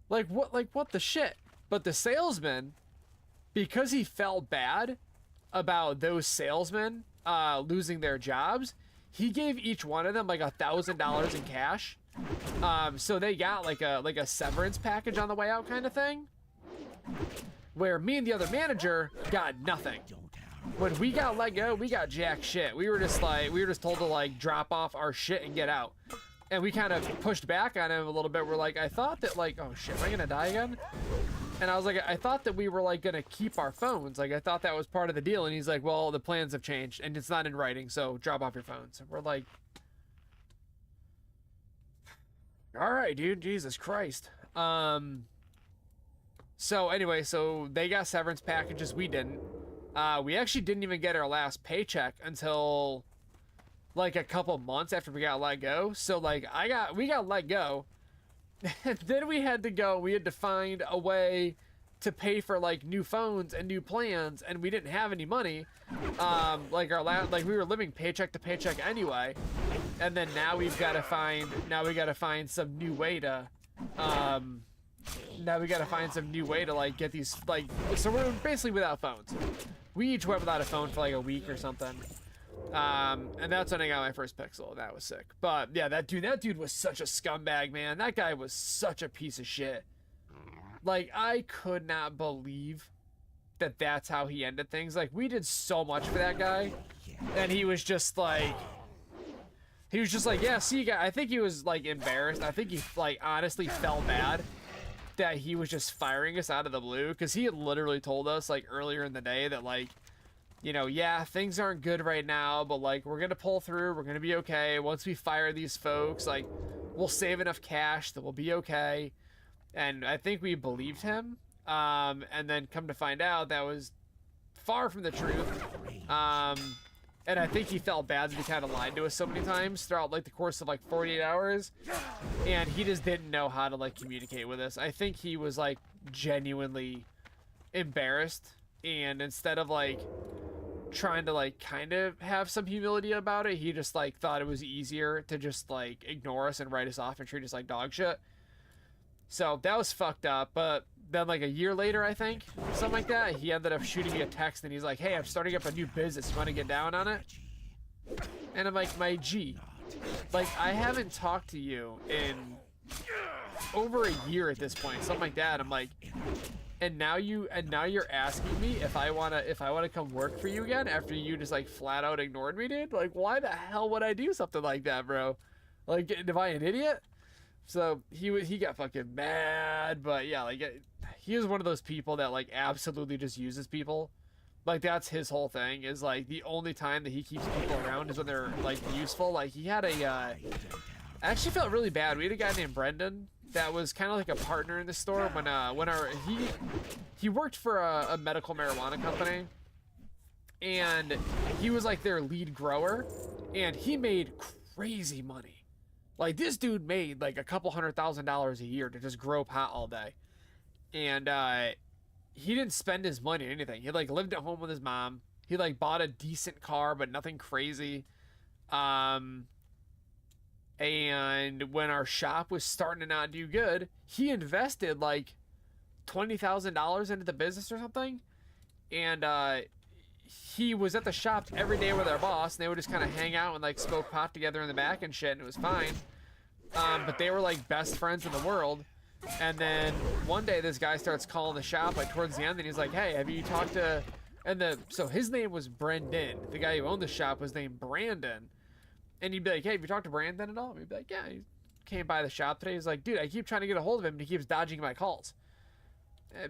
Like, what the shit? But the salesman, because he felt bad about those salesmen losing their jobs, he gave each one of them like $1,000 in cash. So they got like a severance package on the way out kind of thing. Where me and the other manager got nothing. When we got let go, we got jack shit. We were just told to like drop off our shit and get out. And we kind of pushed back on him a little bit. We're like, I thought that like, oh shit, am I gonna die again? And I was like, I thought that we were like gonna keep our phones. Like I thought that was part of the deal. And he's like, well, the plans have changed and it's not in writing, so drop off your phones. And we're like, all right, dude, Jesus Christ. So anyway, so they got severance packages, we didn't. We actually didn't even get our last paycheck until like a couple months after we got let go. So like we got let go. And then we had to find a way to pay for like new phones and new plans, and we didn't have any money. Like we were living paycheck to paycheck anyway. And then now we got to find some new way to like get these, like, so we're basically without phones. We each went without a phone for like a week or something. And that's when I got my first Pixel. That was sick. But yeah, that dude was such a scumbag, man. That guy was such a piece of shit. Like, I could not believe that that's how he ended things. Like, we did so much for that guy, and he was just like, yeah, see you guys. I think he was like embarrassed. I think he like honestly felt bad that he was just firing us out of the blue, because he had literally told us like earlier in the day that like, you know, yeah, things aren't good right now, but like we're gonna pull through, we're gonna be okay. Once we fire these folks, like we'll save enough cash that we'll be okay. And I think we believed him, and then come to find out that was far from the truth. And I think he felt bad that he kind of lied to us so many times throughout like the course of like 48 hours. And he just didn't know how to like communicate with us. I think he was like genuinely embarrassed. And instead of like trying to like kind of have some humility about it, he just like thought it was easier to just like ignore us and write us off and treat us like dog shit. So that was fucked up. But then like a year later, I think, something like that, he ended up shooting me a text and he's like, hey, I'm starting up a new business. You want to get down on it? And I'm like, my G, like I haven't talked to you in over a year at this point, something like that. I'm like, and now you're asking me if I wanna come work for you again after you just like flat out ignored me, dude? Like, why the hell would I do something like that, bro? Like, am I an idiot? So he got fucking mad, but yeah, like he is one of those people that like absolutely just uses people. Like that's his whole thing, is like the only time that he keeps people around is when they're like useful. Like he had I actually felt really bad. We had a guy named Brendan that was kind of like a partner in the store he worked for a medical marijuana company, and he was like their lead grower, and he made crazy money. Like this dude made like a couple $100,000 a year to just grow pot all day. And he didn't spend his money on anything. He like lived at home with his mom. He like bought a decent car, but nothing crazy. And when our shop was starting to not do good, he invested like $20,000 into the business or something. And he was at the shop every day with our boss, and they would just kind of hang out and like smoke pot together in the back and shit, and it was fine. But they were like best friends in the world. And one day this guy starts calling the shop like towards the end, and he's like, hey, have you talked to, so his name was Brendan. The guy who owned the shop was named Brandon. And he'd be like, hey, have you talked to Brandon at all? And he'd be like, yeah, he came by the shop today. He's like, dude, I keep trying to get a hold of him, and he keeps dodging my calls.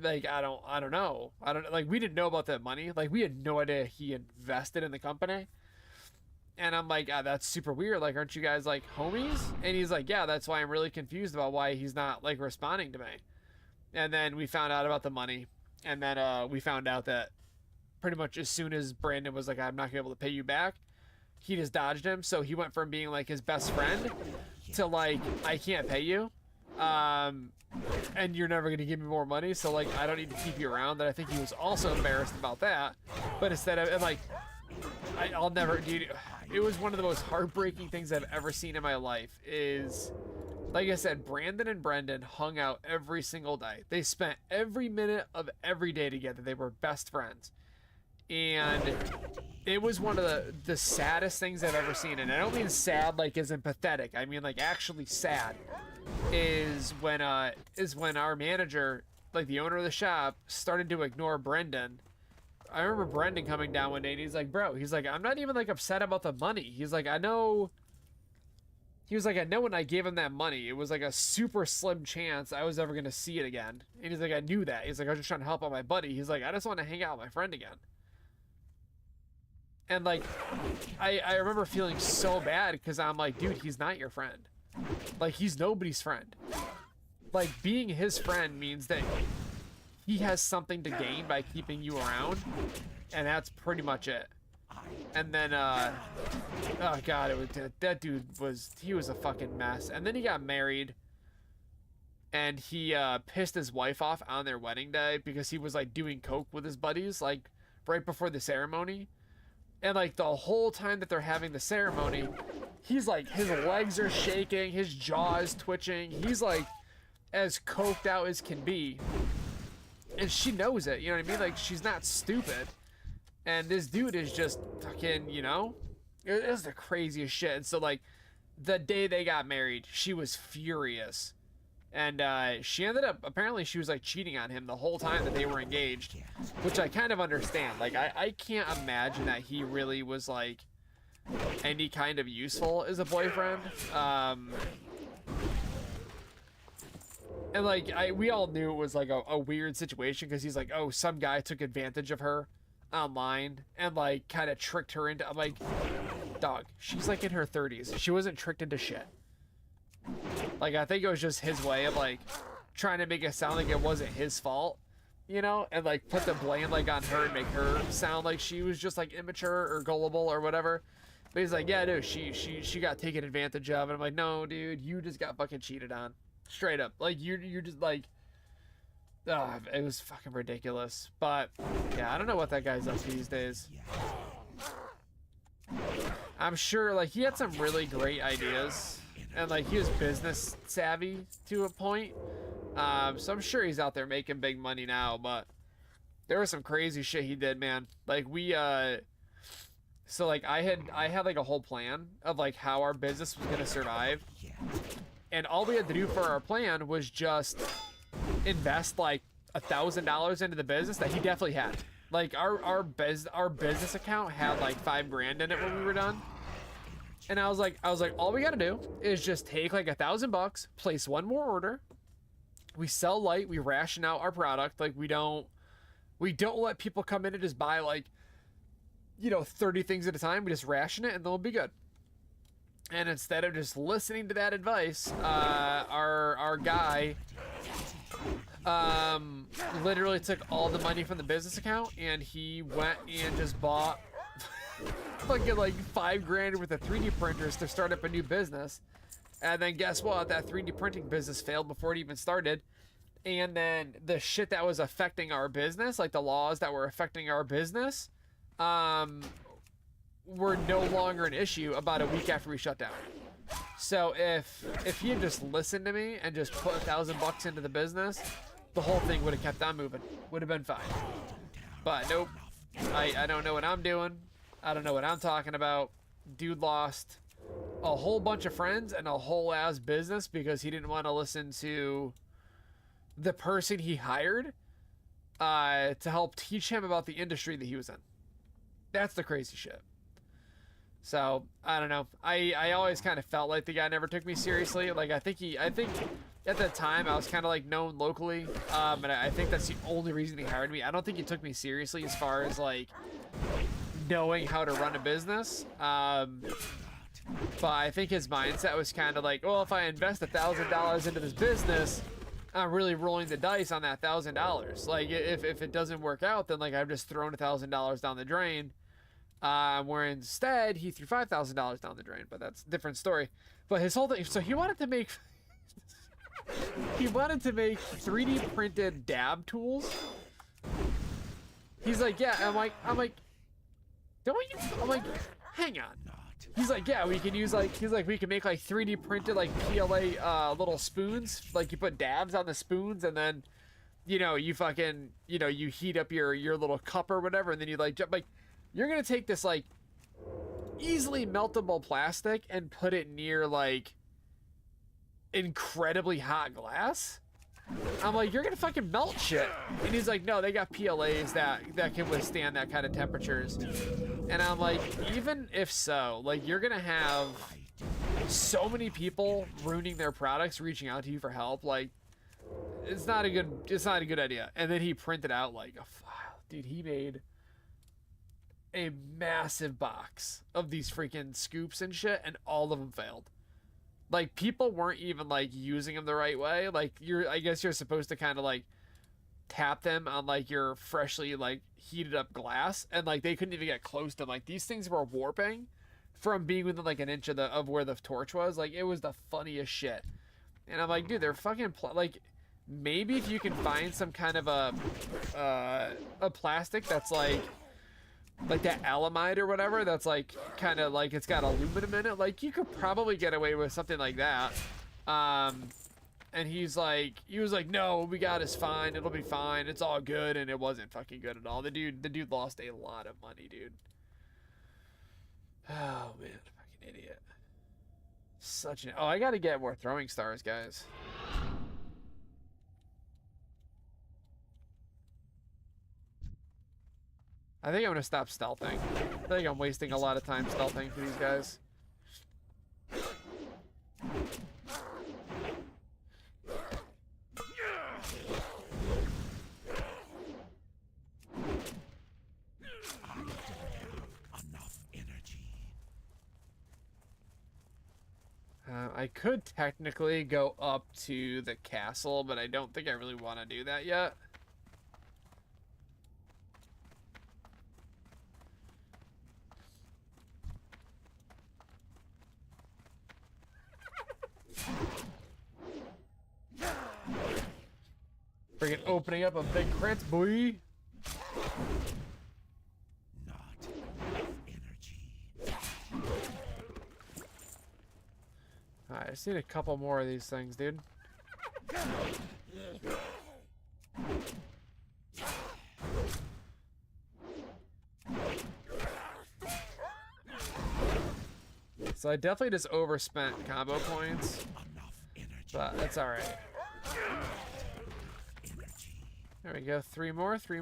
Like, I don't know. Like, we didn't know about that money. Like, we had no idea he invested in the company. And I'm like, that's super weird. Like, aren't you guys like homies? And he's like, yeah, that's why I'm really confused about why he's not like responding to me. And then we found out about the money. And then we found out that pretty much as soon as Brandon was like, I'm not gonna be able to pay you back, he just dodged him. So he went from being like his best friend to like, I can't pay you. And you're never gonna give me more money. So like, I don't need to keep you around. And I think he was also embarrassed about that. But instead of, and like, I'll never, dude, it was one of the most heartbreaking things I've ever seen in my life is, like I said, Brandon and Brendan hung out every single day. They spent every minute of every day together. They were best friends. And it was one of the saddest things I've ever seen. And I don't mean sad like as in pathetic. I mean like actually sad is when our manager, like the owner of the shop, started to ignore Brendan. I remember Brendan coming down one day and he's like, bro, he's like, I'm not even like upset about the money. He's like, I know when I gave him that money, it was like a super slim chance I was ever going to see it again. And he's like, I knew that. He's like, I was just trying to help out my buddy. He's like, I just want to hang out with my friend again. And like, I remember feeling so bad because I'm like, dude, he's not your friend. Like, he's nobody's friend. Like, being his friend means that he has something to gain by keeping you around, and that's pretty much it. And then, oh god, that dude was a fucking mess. And then he got married, and he pissed his wife off on their wedding day because he was like doing coke with his buddies, like right before the ceremony. And like the whole time that they're having the ceremony, he's like, his legs are shaking, his jaw is twitching, he's like as coked out as can be. And she knows it, you know what I mean? Like, she's not stupid. And this dude is just fucking, you know? It was the craziest shit. And so, like, the day they got married, she was furious. And she ended up, apparently she was, like, cheating on him the whole time that they were engaged. Which I kind of understand. Like, I can't imagine that he really was, like, any kind of useful as a boyfriend. And like, we all knew it was like a weird situation because he's like, oh, some guy took advantage of her online and like kind of tricked her into, I'm like, dog, she's like in her 30s. She wasn't tricked into shit. Like, I think it was just his way of like trying to make it sound like it wasn't his fault, you know, and like put the blame like on her and make her sound like she was just like immature or gullible or whatever. But he's like, yeah, dude, she got taken advantage of. And I'm like, no, dude, you just got fucking cheated on. Straight up. Like, you're just like, it was fucking ridiculous. But yeah, I don't know what that guy's up to these days. I'm sure like he had some really great ideas and like he was business savvy to a point. So I'm sure he's out there making big money now, but there was some crazy shit he did, man. Like so like I had like a whole plan of like how our business was gonna survive. And all we had to do for our plan was just invest like $1,000 into the business that he definitely had. Like our business account had like $5 grand in it when we were done. And I was like, all we gotta do is just take like $1,000, place one more order. We sell light, we ration out our product. Like we don't let people come in and just buy like, you know, 30 things at a time. We just ration it and they'll be good. And instead of just listening to that advice, our guy literally took all the money from the business account and he went and just bought fucking like $5 grand worth of 3D printers to start up a new business. And then guess what? That 3D printing business failed before it even started. And then the shit that was affecting our business, like the laws that were affecting our business, were no longer an issue about a week after we shut down. So if he had just listened to me and just put $1,000 into the business, the whole thing would have kept on moving. Would have been fine. But nope. I don't know what I'm doing. I don't know what I'm talking about. Dude lost a whole bunch of friends and a whole ass business because he didn't want to listen to the person he hired to help teach him about the industry that he was in. That's the crazy shit. So, I don't know. I always kind of felt like the guy never took me seriously. Like, I think at that time I was kind of like known locally. And I think that's the only reason he hired me. I don't think he took me seriously as far as like knowing how to run a business. But I think his mindset was kind of like, well, if I invest $1,000 into this business, I'm really rolling the dice on that $1,000. Like, if it doesn't work out, then like I've just thrown $1,000 down the drain. Where instead he threw $5,000 down the drain, but that's a different story. But his whole thing, so he wanted to make 3D printed dab tools. He's like, yeah. I'm like, don't you? I'm like, hang on. He's like, yeah, we can use like, he's like, we can make like 3D printed like PLA little spoons. Like you put dabs on the spoons and then, you know, you fucking, you know, you heat up your little cup or whatever, and then you like jump. Like, you're gonna take this like easily meltable plastic and put it near like incredibly hot glass. I'm like, you're gonna fucking melt shit. And he's like, no, they got PLAs that can withstand that kind of temperatures. And I'm like, even if so, like, you're gonna have so many people ruining their products, reaching out to you for help. Like, it's not a good idea. And then he printed out like a file. Dude, he made a massive box of these freaking scoops and shit, and all of them failed. Like, people weren't even like using them the right way. Like, I guess you're supposed to kind of like tap them on like your freshly like heated up glass, and like they couldn't even get close to them. Like, these things were warping from being within like an inch of where the torch was. Like, it was the funniest shit. And I'm like, dude, they're fucking like, maybe if you can find some kind of a plastic that's like that alamide or whatever, that's like kind of like it's got aluminum in it, like you could probably get away with something like that. And he was like, no, we got is fine, it'll be fine, it's all good. And it wasn't fucking good at all. The dude lost a lot of money, dude. Oh man, fucking idiot. Such an, oh, I gotta get more throwing stars, guys. I think I'm gonna stop stealthing. I think I'm wasting a lot of time stealthing for these guys. I could technically go up to the castle, but I don't think I really want to do that yet. Freaking opening up a big crit, boy. Not enough energy. Alright, I just need a couple more of these things, dude. So I definitely just overspent combo points, but that's alright. There we go, three more. So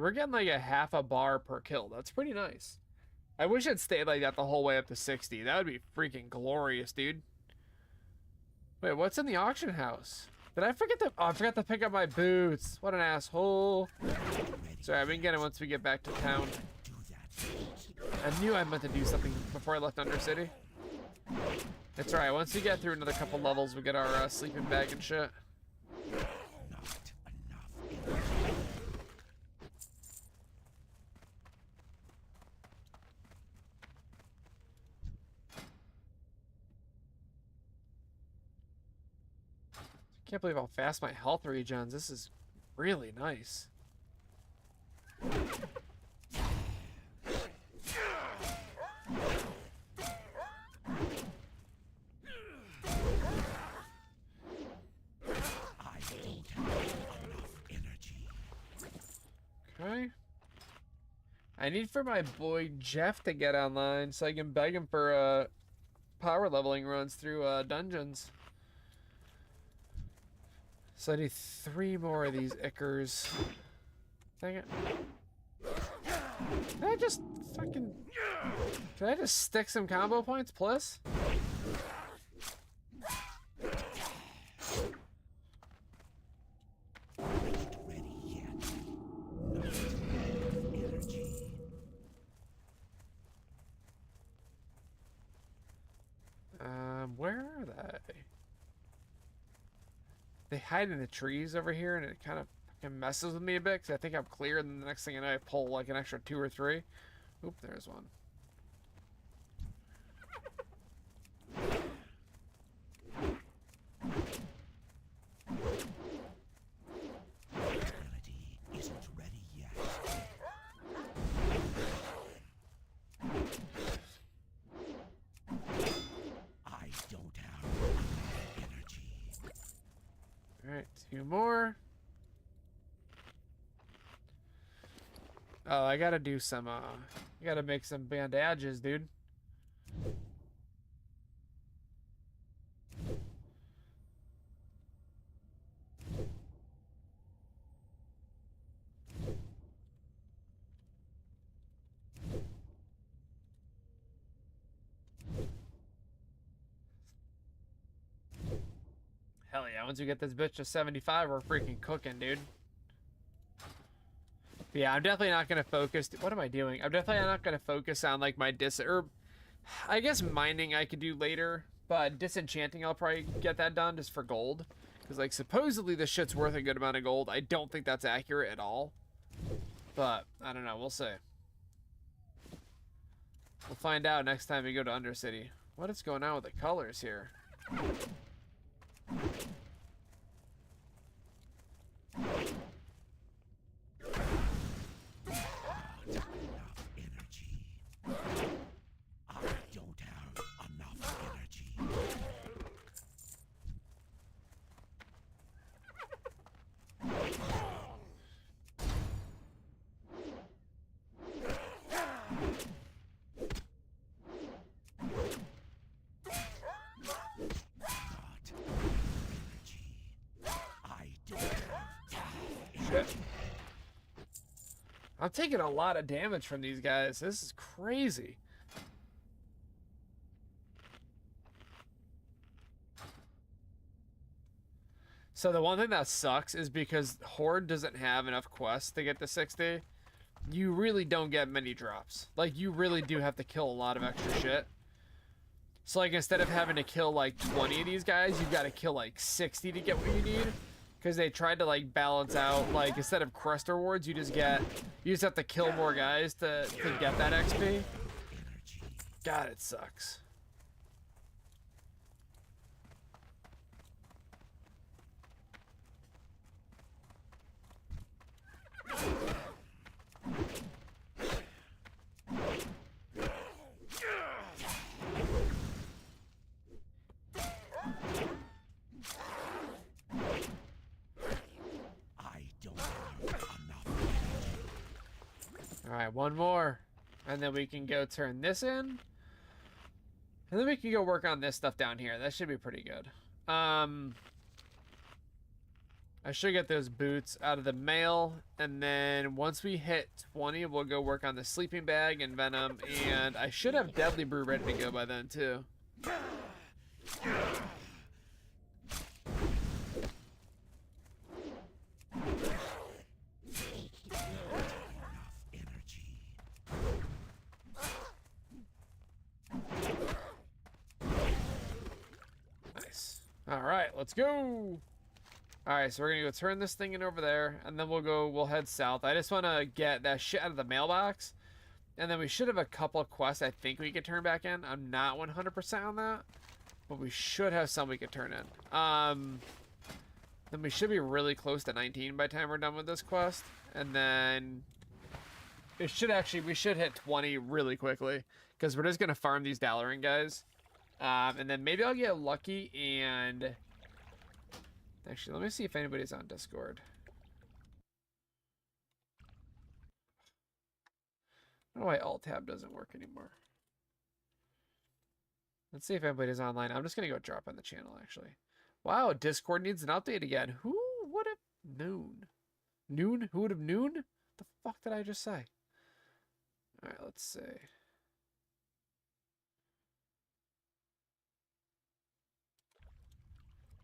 we're getting like a half a bar per kill. That's pretty nice. I wish it stayed like that the whole way up to 60. That would be freaking glorious, dude. Wait, what's in the auction house? Did I forget to... Oh, I forgot to pick up my boots. What an asshole. Sorry, we can get it once we get back to town. I knew I meant to do something before I left Undercity. It's alright, once we get through another couple levels, we get our sleeping bag and shit. I can't believe how fast my health regens. This is really nice. Okay. I need for my boy Jeff to get online so I can beg him for power leveling runs through dungeons. So I need 3 more of these ickers. Dang it. Can I just fucking... Can I just stick some combo points, plus? Where are they? They hide in the trees over here, and it kind of fucking messes with me a bit, because I think I'm clear, and the next thing I know, I pull like an extra 2 or 3. Oop, there's one. Isn't ready yet. I don't have enough energy. Alright, 2 more. Oh, I gotta do some, I gotta make some bandages, dude. Hell yeah, once we get this bitch to 75, we're freaking cooking, dude. But yeah, I'm definitely not going to focus... What am I doing? I'm definitely not going to focus on, like, my or I guess mining I could do later, but disenchanting I'll probably get that done just for gold. Because, like, supposedly this shit's worth a good amount of gold. I don't think that's accurate at all. But, I don't know. We'll see. We'll find out next time we go to Undercity. What is going on with the colors here? I'm taking a lot of damage from these guys. This is crazy. So the one thing that sucks is because Horde doesn't have enough quests to get to 60, you really don't get many drops. Like, you really do have to kill a lot of extra shit. So, like, instead of having to kill, like, 20 of these guys, you've got to kill, like, 60 to get what you need. Because they tried to, like, balance out, like, instead of quest rewards, you just have to kill more guys to get that XP. God, it sucks. Alright, one more. And then we can go turn this in. And then we can go work on this stuff down here. That should be pretty good. I should get those boots out of the mail. And then once we hit 20, we'll go work on the sleeping bag and venom. And I should have Deadly Brew ready to go by then, too. All right, let's go. All right, so we're gonna go turn this thing in over there, and then we'll head south. I just want to get that shit out of the mailbox, and then we should have a couple of quests I think we could turn back in. I'm not 100% on that, but we should have some we could turn in. Then we should be really close to 19 by the time we're done with this quest, and then we should hit 20 really quickly, because we're just gonna farm these Dalaran guys. And then maybe I'll get lucky and... Actually, let me see if anybody's on Discord. I don't know why Alt-Tab doesn't work anymore. Let's see if anybody's online. I'm just gonna go drop on the channel actually. Wow, Discord needs an update again. Who would have known? Noon? Who would have known? The fuck did I just say? Alright, let's see.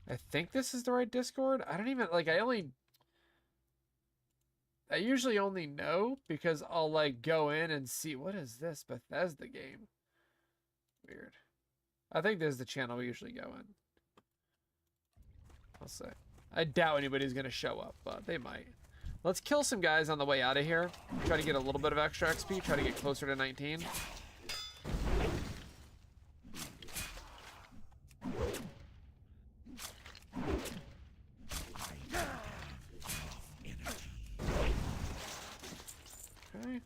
I think this is the right Discord. I don't even like I usually only know because I'll like go in and see what is this Bethesda game. Weird. I think this is the channel we usually go in. I'll say. I doubt anybody's gonna show up, but they might. Let's kill some guys on the way out of here. Try to get a little bit of extra XP. Try to get closer to 19. Okay.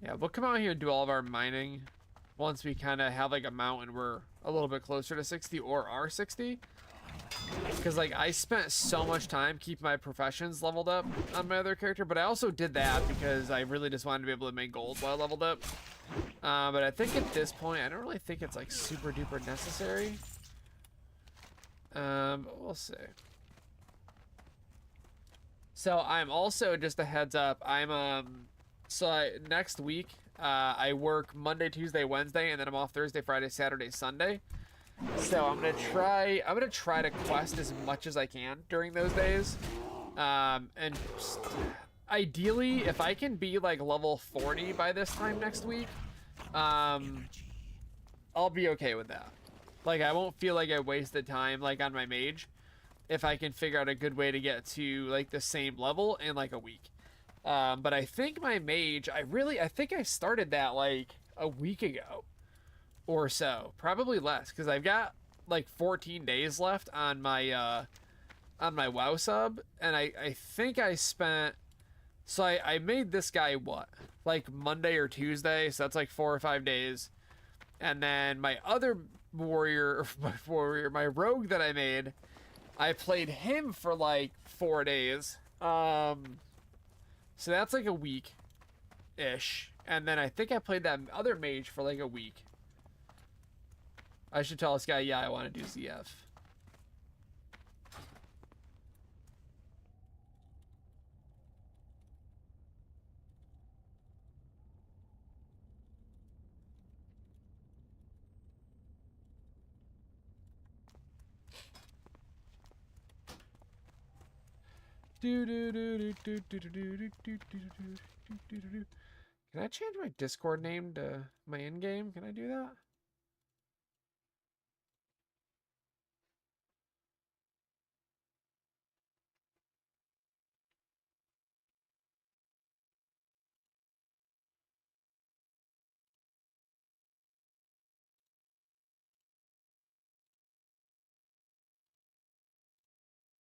Yeah, we'll come out here and do all of our mining once we kind of have like a mountain we're a little bit closer to 60 or are 60. Because like I spent so much time keeping my professions leveled up on my other character, but I also did that because I really just wanted to be able to make gold while I leveled up. But I think at this point, I don't really think it's like super duper necessary. But we'll see. So I'm also, just a heads up, next week, I work Monday, Tuesday, Wednesday, and then I'm off Thursday, Friday, Saturday, Sunday. So I'm gonna try to quest as much as I can during those days. And ideally, if I can be like level 40 by this time next week, I'll be okay with that. Like I won't feel like I wasted time like on my mage if I can figure out a good way to get to like the same level in like a week. But I think my mage, I think I started that like a week ago or so, probably less, because I've got like 14 days left on my WoW sub, and I think I spent, so I made this guy what, like Monday or Tuesday, so that's like 4 or 5 days, and then my other my rogue that I made, I played him for like 4 days. So that's like a week-ish. And then I think I played that other mage for like a week. I should tell this guy, yeah, I want to do ZF. Can I change my Discord name to my in-game? Can I do that?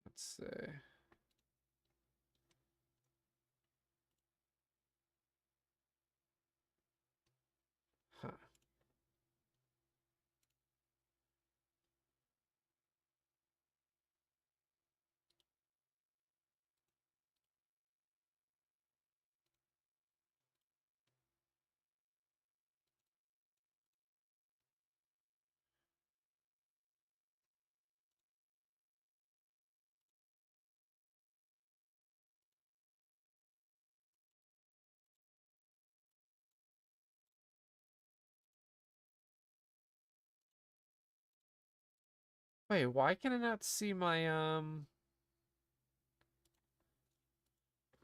Let's see. Huh. Wait, why can I not see my,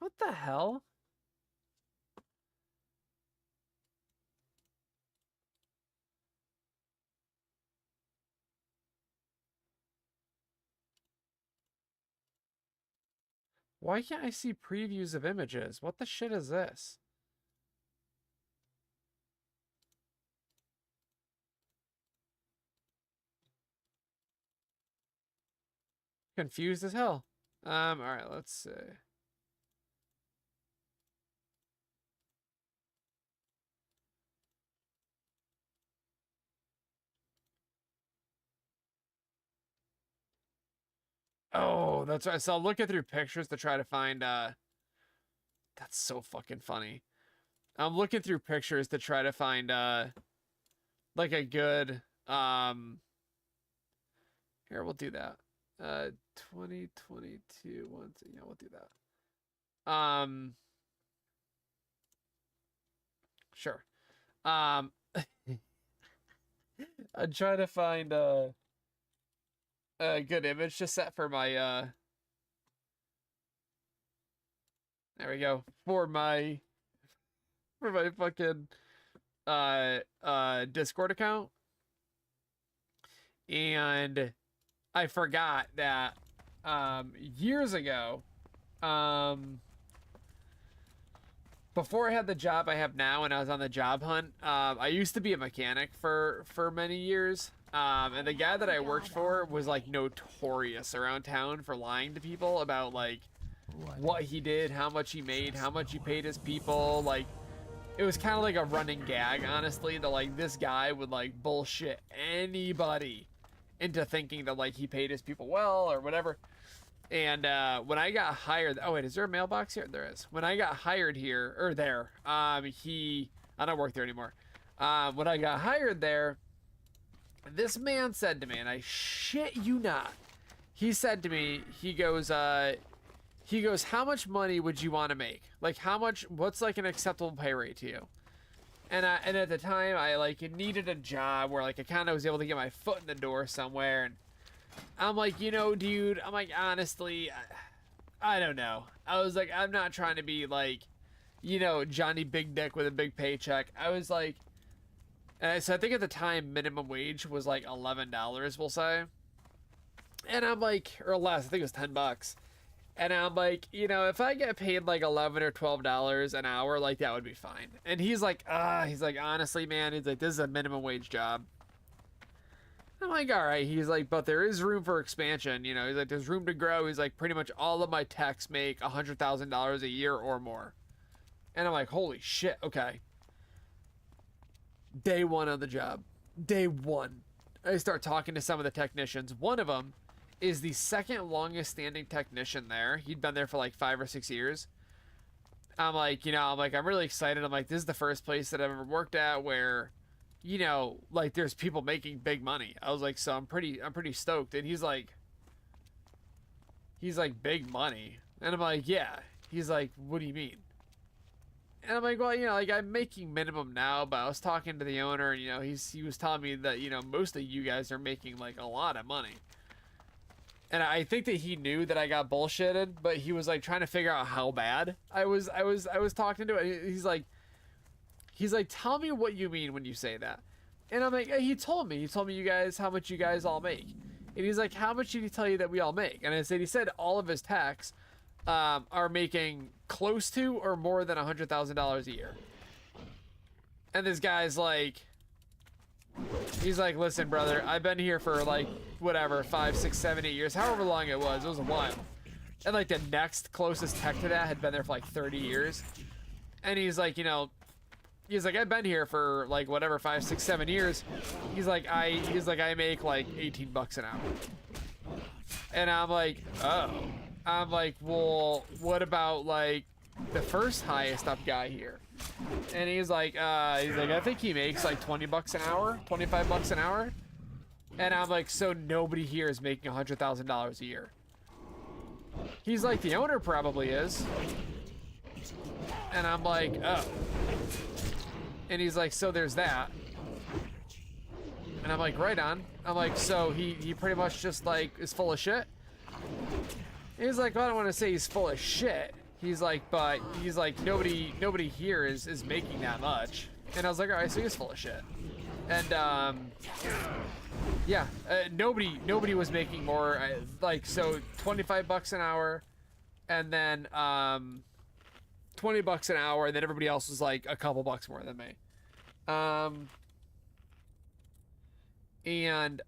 what the hell? Why can't I see previews of images? What the shit is this? Confused as hell. Alright, let's see. Oh, that's right. So I'll look through pictures to try to find, that's so fucking funny. I'm looking through pictures to try to find like a good here, we'll do that. 2022 once, yeah, we'll do that. Sure. I'm trying to find a good image to set for my there we go. For my fucking Discord account. And I forgot that years ago, before I had the job I have now and I was on the job hunt, I used to be a mechanic for many years. And the guy that I worked for was like notorious around town for lying to people about like what he did, how much he made, how much he paid his people. Like, it was kind of like a running gag, honestly, that like this guy would like bullshit anybody into thinking that like he paid his people well or whatever. And when I got hired, oh wait, is there a mailbox here? There is. When I got hired here, or there, I don't work there anymore. When I got hired there, this man said to me, and I shit you not, he said to me, he goes, how much money would you want to make? Like, what's like an acceptable pay rate to you? And at the time, I like needed a job where like I kind of was able to get my foot in the door somewhere. And I'm like, you know, dude, I'm like, honestly, I don't know. I was like, I'm not trying to be like, you know, Johnny Big Dick with a big paycheck. I was like, so I think at the time minimum wage was like $11, we'll say. And I'm like, or less, I think it was $10. And I'm like, you know, if I get paid like $11 or $12 an hour, like that would be fine. And he's like, honestly, man, he's like, this is a minimum wage job. I'm like, all right. He's like, but there is room for expansion. You know, he's like, there's room to grow. He's like, pretty much all of my techs make $100,000 a year or more. And I'm like, holy shit. Okay. Day one on the job. Day one. I start talking to some of the technicians. One of them is the second longest standing technician there. He'd been there for like 5 or 6 years. I'm like, I'm really excited. I'm like, this is the first place that I've ever worked at where, you know, like there's people making big money. I was like, so I'm pretty stoked. And he's like, big money. And I'm like, yeah. He's like, what do you mean? And I'm like, well, you know, like I'm making minimum now, but I was talking to the owner and, you know, he was telling me that, you know, most of you guys are making like a lot of money. And I think that he knew that I got bullshitted, but he was like trying to figure out how bad I was talking to it. He's like, tell me what you mean when you say that. And I'm like, he told me you guys, how much you guys all make. And he's like, how much did he tell you that we all make? And he said all of his techs are making close to or more than $100,000 a year. And this guy's like, he's like, listen, brother, I've been here for like, whatever, 5, 6, 7, 8 years, however long it was a while. And like the next closest tech to that had been there for like 30 years. And he's like, you know, I've been here for like whatever, 5, 6, 7 years. He's like, I make like $18 an hour. And I'm like, oh. I'm like, well, what about like the first highest up guy here? And he's like, I think he makes like $20 an hour, $25 an hour. And I'm like, so nobody here is making $100,000 a year. He's like, the owner probably is. And I'm like, oh. And he's like, so there's that. And I'm like, right on. I'm like, so he pretty much just like is full of shit. And he's like, well, I don't want to say he's full of shit. He's like, but he's like, nobody here is making that much. And I was like, all right, so he's full of shit. And yeah, nobody was making more. Like, so $25 an hour, and then $20 an hour, and then everybody else was like a couple bucks more than me. And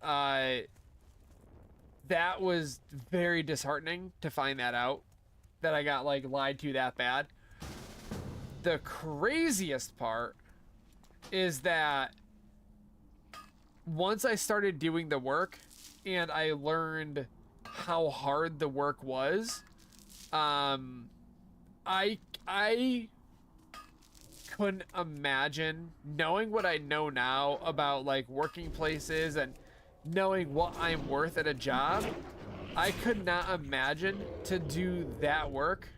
that was very disheartening to find that out, that I got like lied to that bad. The craziest part is that once I started doing the work and I learned how hard the work was, I couldn't imagine, knowing what I know now about like working places and knowing what I'm worth at a job, I could not imagine to do that work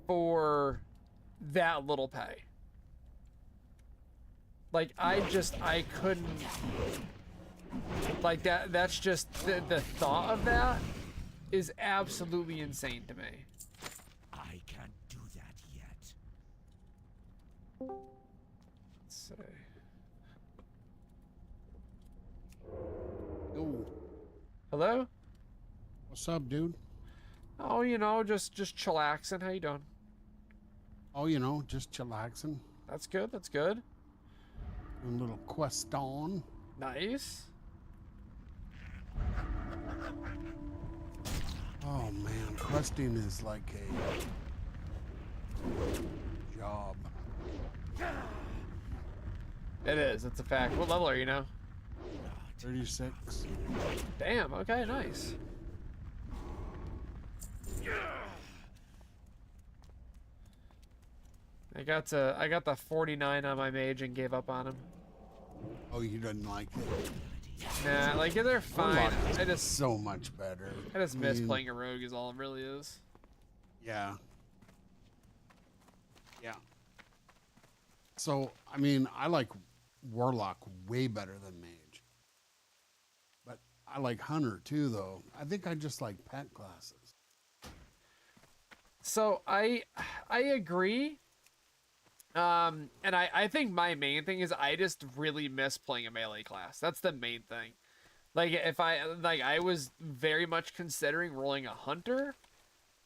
for that little pay. Like I couldn't, like that's just the thought of that is absolutely insane to me. I can't do that yet. Let's see. Yo, Hello? what's up, dude? Oh, you know, just chillaxing. How you doing? Oh, you know, just chillaxing. That's good. That's good. Doing a little quest on. Nice. Oh man, questing is like a job. It is. It's a fact. What level are you now? 36. Damn. Okay. Nice. I got the 49 on my mage and gave up on him. Oh, you didn't like it? Nah, like they're fine. Warlock is I just so much better. miss mean, playing a rogue is all it really is. Yeah. Yeah. So, I mean, I like Warlock way better than Mage. But I like Hunter too, though. I think I just like pet classes. So I agree. And I think my main thing is I just really miss playing a melee class. That's the main thing. Like if I was very much considering rolling a hunter,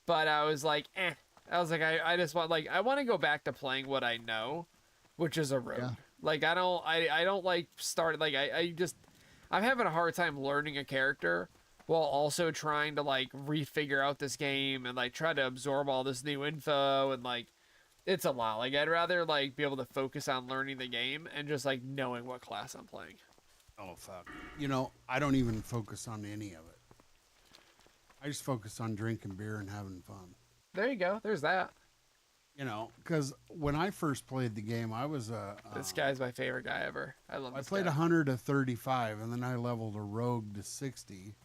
but I was like, eh. I was like, I just want I want to go back to playing what I know, which is a rogue. Yeah. Like I don't like start I'm having a hard time learning a character while also trying to like refigure out this game and like try to absorb all this new info and like it's a lot. Like I'd rather like be able to focus on learning the game and just like knowing what class I'm playing. Oh, fuck. You know, I don't even focus on any of it. I just focus on drinking beer and having fun. There you go. There's that. You know, because when I first played the game, I was This guy's my favorite guy ever. I love I this played guy. 100 to 35, and then I leveled a rogue to 60,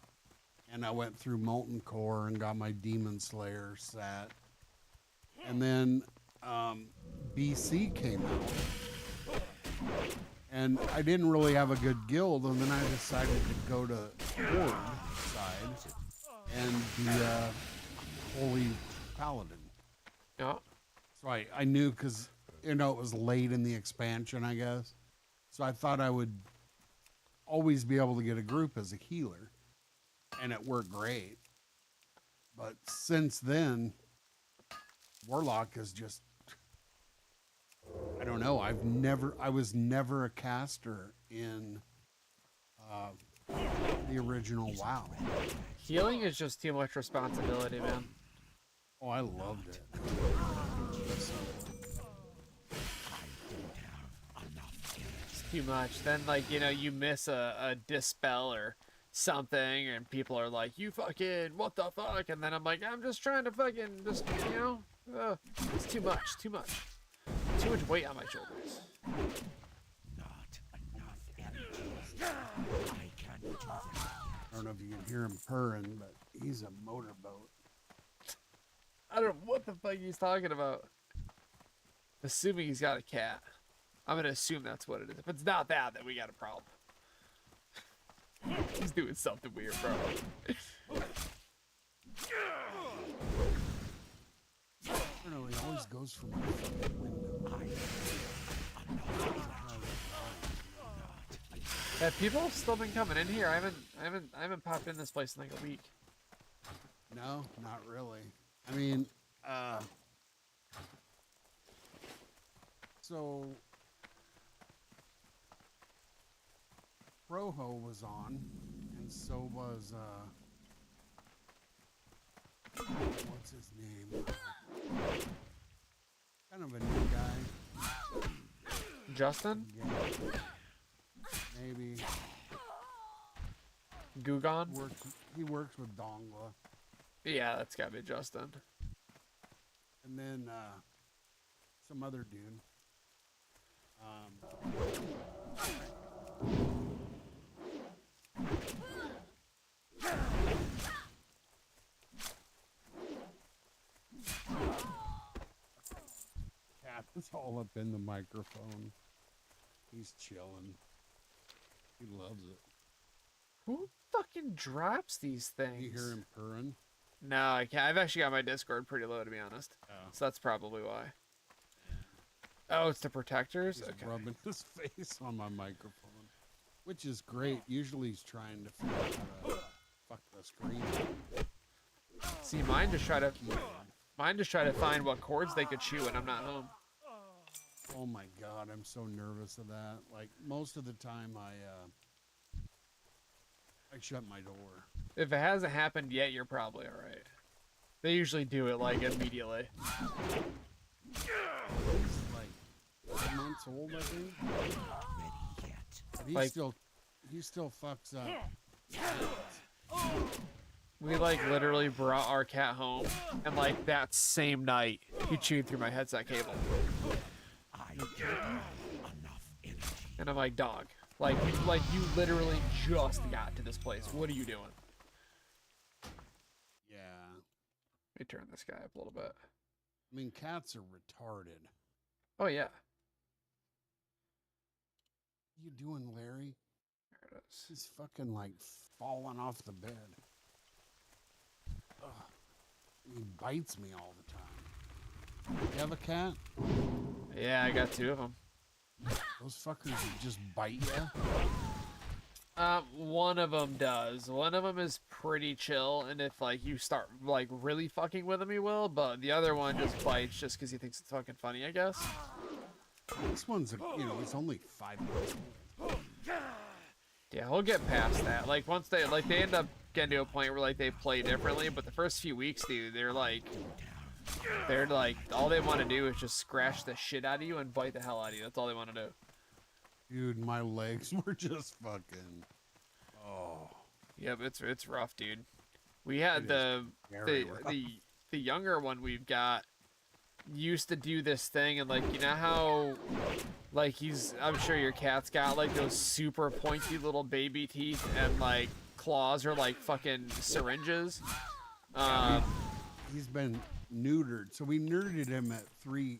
and I went through Molten Core and got my Demon Slayer set. And then BC came out, and I didn't really have a good guild, and then I decided to go to Horde side and be a Holy Paladin. Yeah. So I knew because, you know, it was late in the expansion, I guess. So I thought I would always be able to get a group as a healer. And it worked great. But since then, Warlock is just, I don't know. I was never a caster in the original WoW. Healing is just too much responsibility, man. Oh, I loved it. It's too much. Then, like, you know, you miss a dispel or something, and people are like, you fucking, what the fuck? And then I'm like, I'm just trying to fucking, just, you know, it's too much, too much. Too much weight on my shoulders. Not enough energy. I can't do that. I don't know if you can hear him purring, but he's a motorboat. I don't know what the fuck he's talking about. Assuming he's got a cat. I'm gonna assume that's what it is. If it's not that, then we got a problem. He's doing something weird, bro. I don't know, he always goes for my fucking window. Have people still been coming in here? I haven't popped in this place in like a week. No, not really. I mean, so Rojo was on, and so was what's his name? Kind of a new guy. Justin? Yeah. Maybe Gugon? he works with Dongla. Yeah, that's gotta be Justin. And then some other dude. Cat is all up in the microphone. He's chilling. He loves it. Who fucking drops these things? You hear him purring? No, I can't. I've actually got my Discord pretty low, to be honest. Oh. So that's probably why. Oh, it's the protectors? He's Okay. rubbing his face on my microphone, which is great. Usually he's trying to figure out how to fuck the screen. See, mine just try to find what chords they could chew when I'm not home. Oh my god, I'm so nervous of that. Like most of the time I shut my door. If it hasn't happened yet, you're probably alright. They usually do it like immediately. He's like 5 months old, I think. Ready yet. But he still fucks up. We like literally brought our cat home, and like that same night, he chewed through my headset cable. I don't have enough energy. And I'm like, dog, like you literally just got to this place. What are you doing? Yeah. Let me turn this guy up a little bit. I mean, cats are retarded. Oh yeah, What are you doing, Larry? there it is. He's fucking like falling off the bed. Ugh. He bites me all the time. You have a cat? Yeah, I got 2 of them. Those fuckers just bite you? One of them does. One of them is pretty chill, and if like you start like really fucking with him, he will. But the other one just bites just because he thinks it's fucking funny, I guess. This one's, it's only 5 months old. Yeah, he'll get past that. Like once they end up getting to a point where like they play differently. But the first few weeks, dude, they're like all they want to do is just scratch the shit out of you and bite the hell out of you. That's all they want to do. Dude, my legs were just fucking. Oh. Yep, it's rough, dude. We had very rough. the younger one we've got used to do this thing, and like, you know how like I'm sure your cat's got like those super pointy little baby teeth and like claws are like fucking syringes. He's been neutered. So we neutered him at 3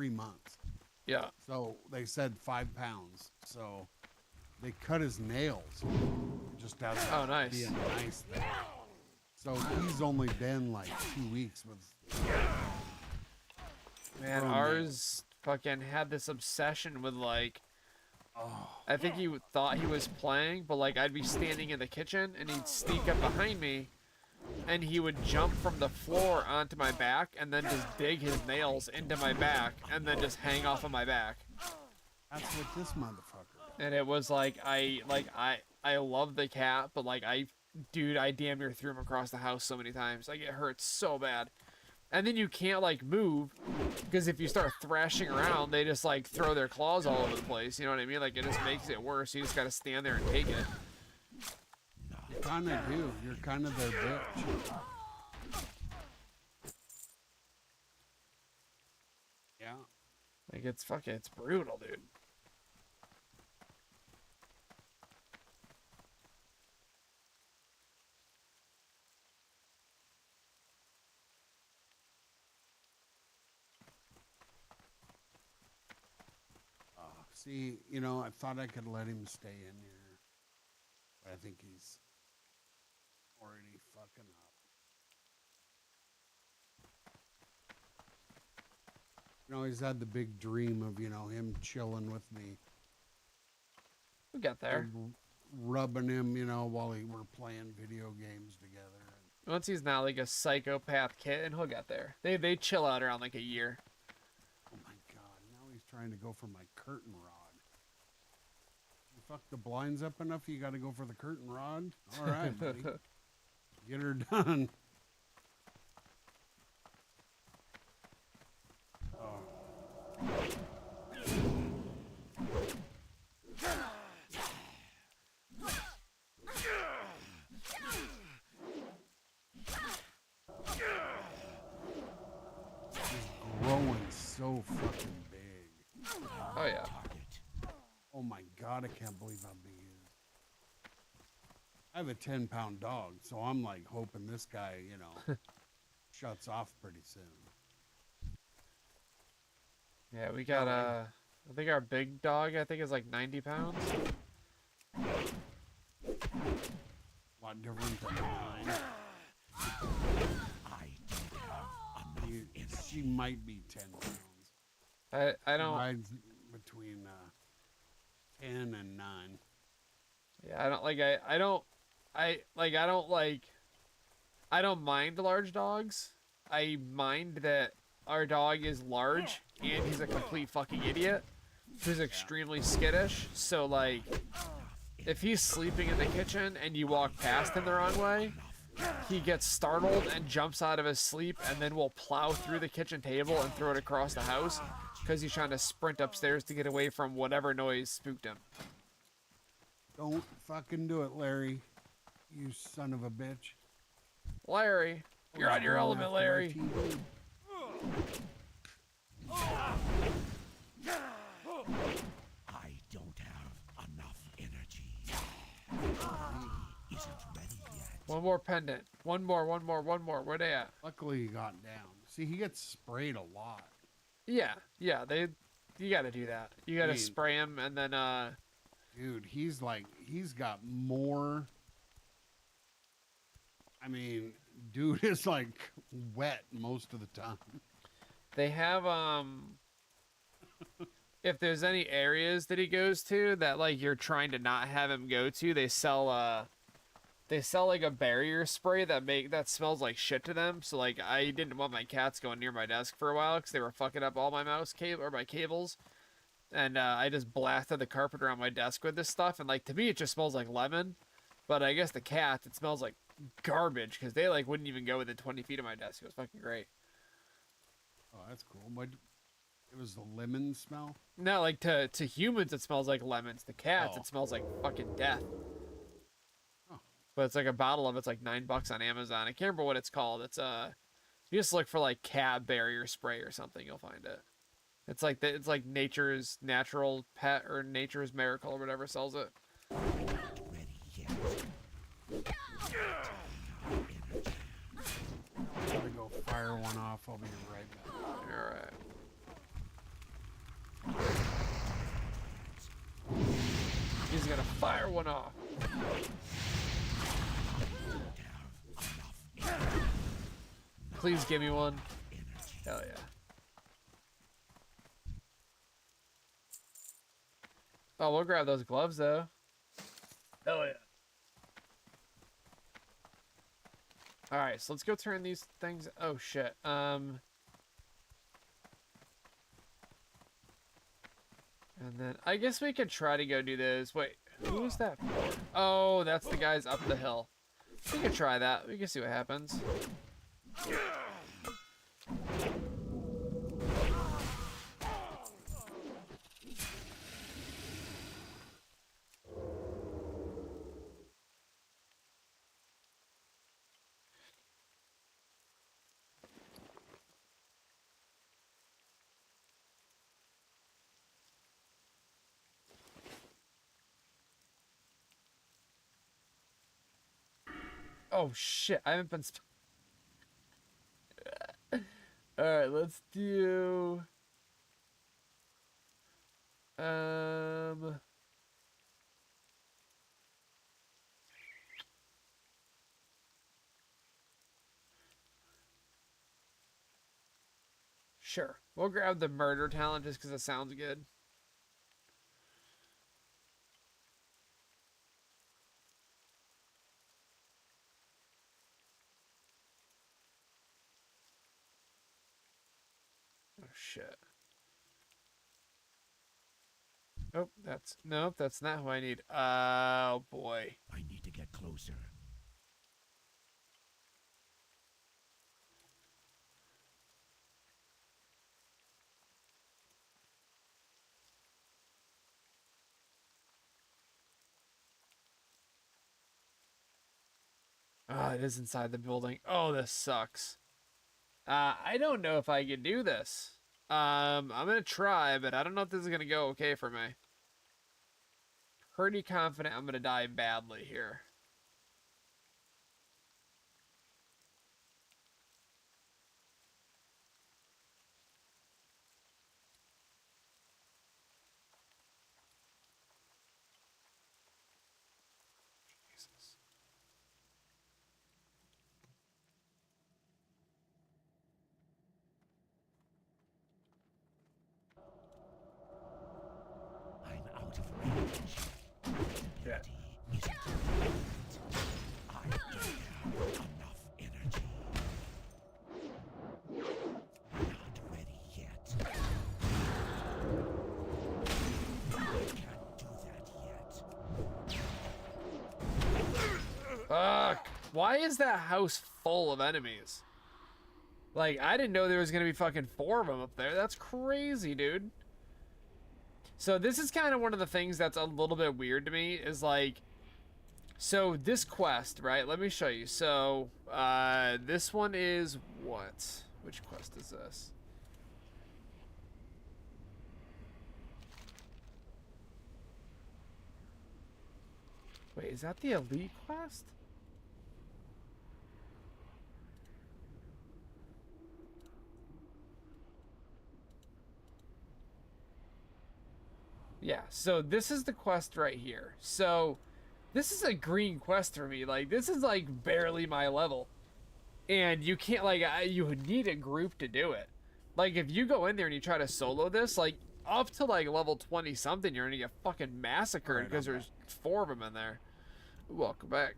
months. Yeah. So they said 5 pounds. So they cut his nails. Just as Oh, nice. being nice thing. So he's only been like 2 weeks with. Man, grown ours fucking had this obsession with like. I think he thought he was playing, but like I'd be standing in the kitchen and he'd sneak up behind me, and he would jump from the floor onto my back and then just dig his nails into my back and then just hang off of my back. That's what this motherfucker. And it was like I love the cat, but like I damn near threw him across the house so many times. Like it hurts so bad. And then you can't like move because if you start thrashing around, they just like throw their claws all over the place. You know what I mean? Like it just makes it worse. You just gotta stand there and take it. You kind of do. You're kind of their bitch. Yeah. Like it's brutal, dude. See, I thought I could let him stay in here. But I think he's already fucking up. He's had the big dream of, him chilling with me. We got there. Rubbing him, while we're playing video games together. Once he's not like a psychopath kitten, he'll get there. They chill out around like a year. Oh my god, now he's trying to go for my curtain rod. You fuck the blinds up enough, you gotta go for the curtain rod? Alright, buddy. Get her done. Growing so fucking God, I can't believe how big he is. I have a 10-pound dog, so I'm like hoping this guy, you know, shuts off pretty soon. Yeah, we got I think our big dog I think is like 90 pounds. A lot different than mine. I don't have enough She might be 10 pounds. I don't. Mine's between 10 and 9. Yeah, I don't like. I don't mind large dogs. I mind that our dog is large and he's a complete fucking idiot who's extremely skittish. So like, if he's sleeping in the kitchen and you walk past him the wrong way, he gets startled and jumps out of his sleep and then will plow through the kitchen table and throw it across the house because he's trying to sprint upstairs to get away from whatever noise spooked him. Don't fucking do it, Larry. You son of a bitch. Larry, you're on your element, Larry. I don't have enough energy. He isn't ready yet. One more pendant. One more. Where they at? Luckily, he got down. See, he gets sprayed a lot. Yeah. You gotta do that. You gotta spray him and then, Dude, he's got more. I mean, dude is like wet most of the time. they have, if there's any areas that he goes to that, like, you're trying to not have him go to, they sell like a barrier spray that smells like shit to them. So like I didn't want my cats going near my desk for a while because they were fucking up all my mouse cable or my cables, and I just blasted the carpet around my desk with this stuff. And like to me it just smells like lemon, but I guess the cats it smells like garbage because they like wouldn't even go within 20 feet of my desk. It was fucking great. Oh, that's cool. But it was the lemon smell. No, like to humans it smells like lemons. To cats Oh. it smells like fucking death. Oh. But it's like a bottle of it's like $9 on Amazon. I can't remember what it's called. It's you just look for like cat barrier spray or something, you'll find it. It's like Nature's Natural Pet or Nature's Miracle or whatever sells it. Not ready yet. Gotta go fire one off. I'll be right back. All right. He's gonna fire one off. Please give me one. Hell yeah. Oh, we'll grab those gloves though. Hell yeah. All right, so let's go turn these things. Oh shit. And then I guess we could try to go do this. Wait, who is that for? Oh, that's the guys up the hill. We could try that. We can see what happens. Oh shit, I haven't been Alright, let's do sure. We'll grab the murder talent just because it sounds good. Oh shit. Oh, nope, that's not who I need. Oh boy. I need to get closer. Oh, it is inside the building. Oh, this sucks. I don't know if I can do this. I'm gonna try, but I don't know if this is gonna go okay for me. pretty confident I'm gonna die badly here. Jesus. I'm out of energy. Yeah. Isn't right. I don't have enough energy. Not ready yet. I can't do that yet. Fuck. Why is that house full of enemies? Like, I didn't know there was gonna be fucking 4 of them up there. That's crazy, dude. So this is kind of one of the things that's a little bit weird to me is like, so this quest, right? Let me show you. So this one is what? Which quest is this? Wait, is that the elite quest? Yeah, so this is the quest right here. So this is a green quest for me. Like, this is like barely my level. And you can't, like, you need a group to do it. Like, if you go in there and you try to solo this, like, up to like level 20 something, you're gonna get fucking massacred because there's 4 of them in there. Welcome back.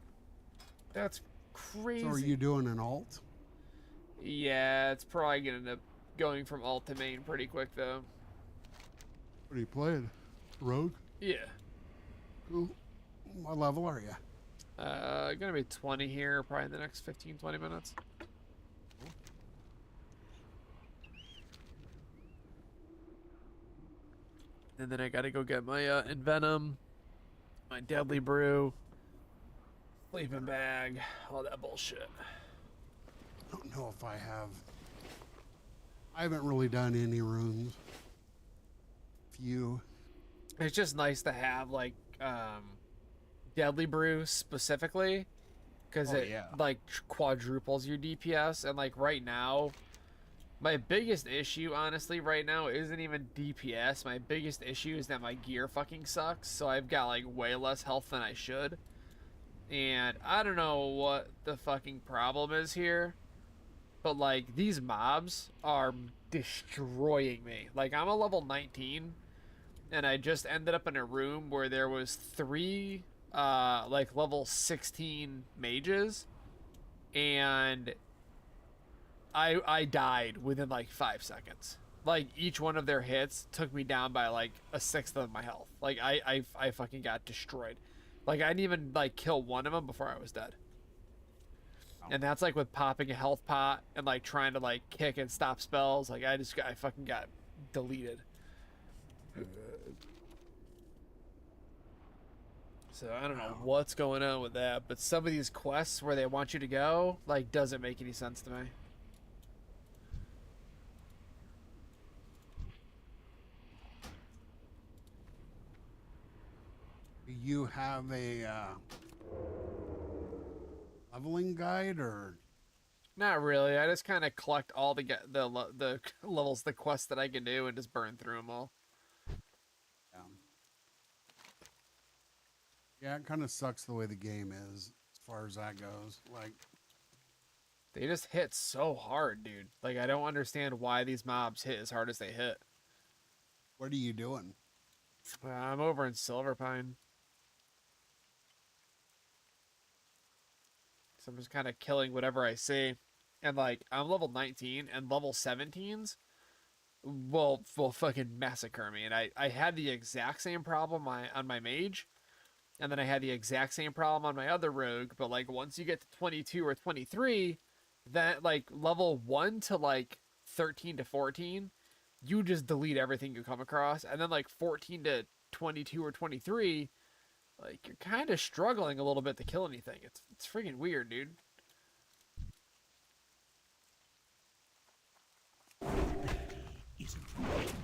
That's crazy. So are you doing an alt? Yeah, it's probably gonna end up going from alt to main pretty quick though. What are you playing? Rogue? Yeah. Cool. What level are you? Gonna be 20 here, probably in the next 15-20 minutes. And then I gotta go get my Envenom, my Deadly Brew, sleeping bag, all that bullshit. I don't know if I have. I haven't really done any runes. Few. It's just nice to have like Deadly Brew specifically because it like quadruples your DPS, and like right now my biggest issue honestly right now isn't even DPS. My biggest issue is that my gear fucking sucks, so I've got like way less health than I should, and I don't know what the fucking problem is here, but like these mobs are destroying me. Like, I'm a level 19 and I just ended up in a room where there was 3 like level 16 mages, and I died within like 5 seconds. Like, each one of their hits took me down by like a 1/6 of my health. Like, I fucking got destroyed. Like, I didn't even like kill one of them before I was dead. And that's like with popping a health pot and like trying to like kick and stop spells. Like, I fucking got deleted. So I don't know what's going on with that, but some of these quests where they want you to go, like, doesn't make any sense to me. Do you have a leveling guide or? Not really. I just kind of collect all the levels, the quests that I can do, and just burn through them all. Yeah, it kind of sucks the way the game is as far as that goes. Like, they just hit so hard, dude. Like, I don't understand why these mobs hit as hard as they hit. what are you doing? I'm over in Silverpine. So I'm just kind of killing whatever I see. And, like, I'm level 19, and level 17s will fucking massacre me. And I had the exact same problem on my mage. And then I had the exact same problem on my other rogue, but like once you get to 22 or 23, that like level 1 to like 13 to 14, you just delete everything you come across. And then like 14 to 22 or 23, like you're kind of struggling a little bit to kill anything. It's freaking weird, dude. Isn't right yet.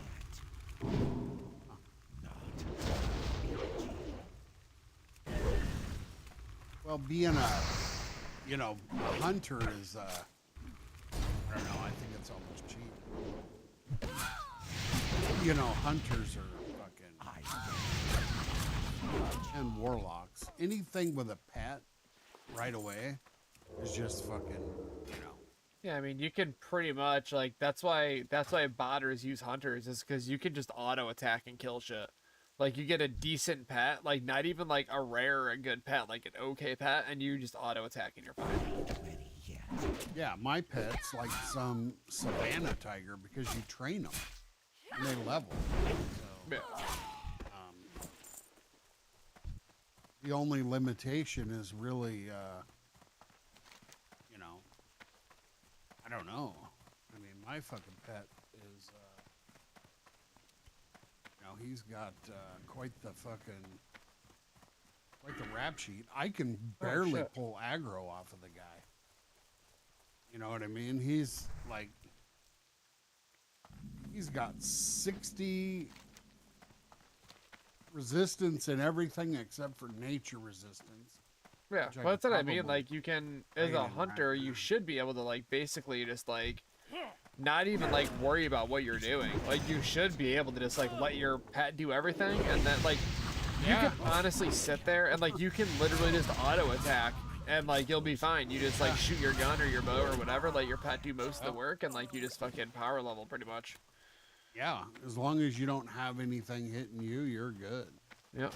Not energy. Well, being a hunter is, I don't know, I think it's almost cheap. Hunters are fucking, and warlocks. Anything with a pet right away is just fucking, Yeah, I mean, you can pretty much, like, that's why botters use hunters, is because you can just auto attack and kill shit. Like, you get a decent pet, like, not even like a rare or a good pet, like an okay pet, and you just auto attack and you're fine. Yeah, my pet's like some savannah tiger because you train them and they level. So, Yeah. the only limitation is really, I don't know. I mean, my fucking pet is, he's got quite the rap sheet. I can barely pull aggro off of the guy. You know what I mean? He's got 60 resistance and everything except for nature resistance. Yeah, well, that's what I mean. Like, you can, as a hunter, you should be able to, like, basically just, like, not even, like, worry about what you're doing. Like, you should be able to just, like, let your pet do everything, and then, like, you can honestly sit there, and, like, you can literally just auto-attack, and, like, you'll be fine. You just, like, shoot your gun or your bow or whatever, let your pet do most of the work, and, like, you just fucking power level, pretty much. Yeah, as long as you don't have anything hitting you, you're good. Yep.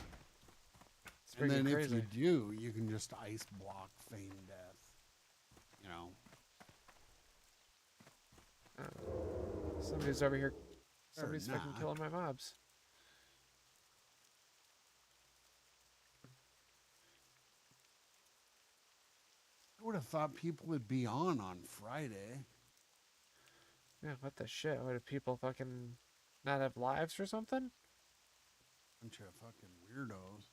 And then if you do, you can just ice block feign death. Somebody's over here. Somebody's fucking killing my mobs. I would have thought people would be on Friday. Yeah, what the shit? What, do people fucking not have lives or something? Bunch of fucking weirdos.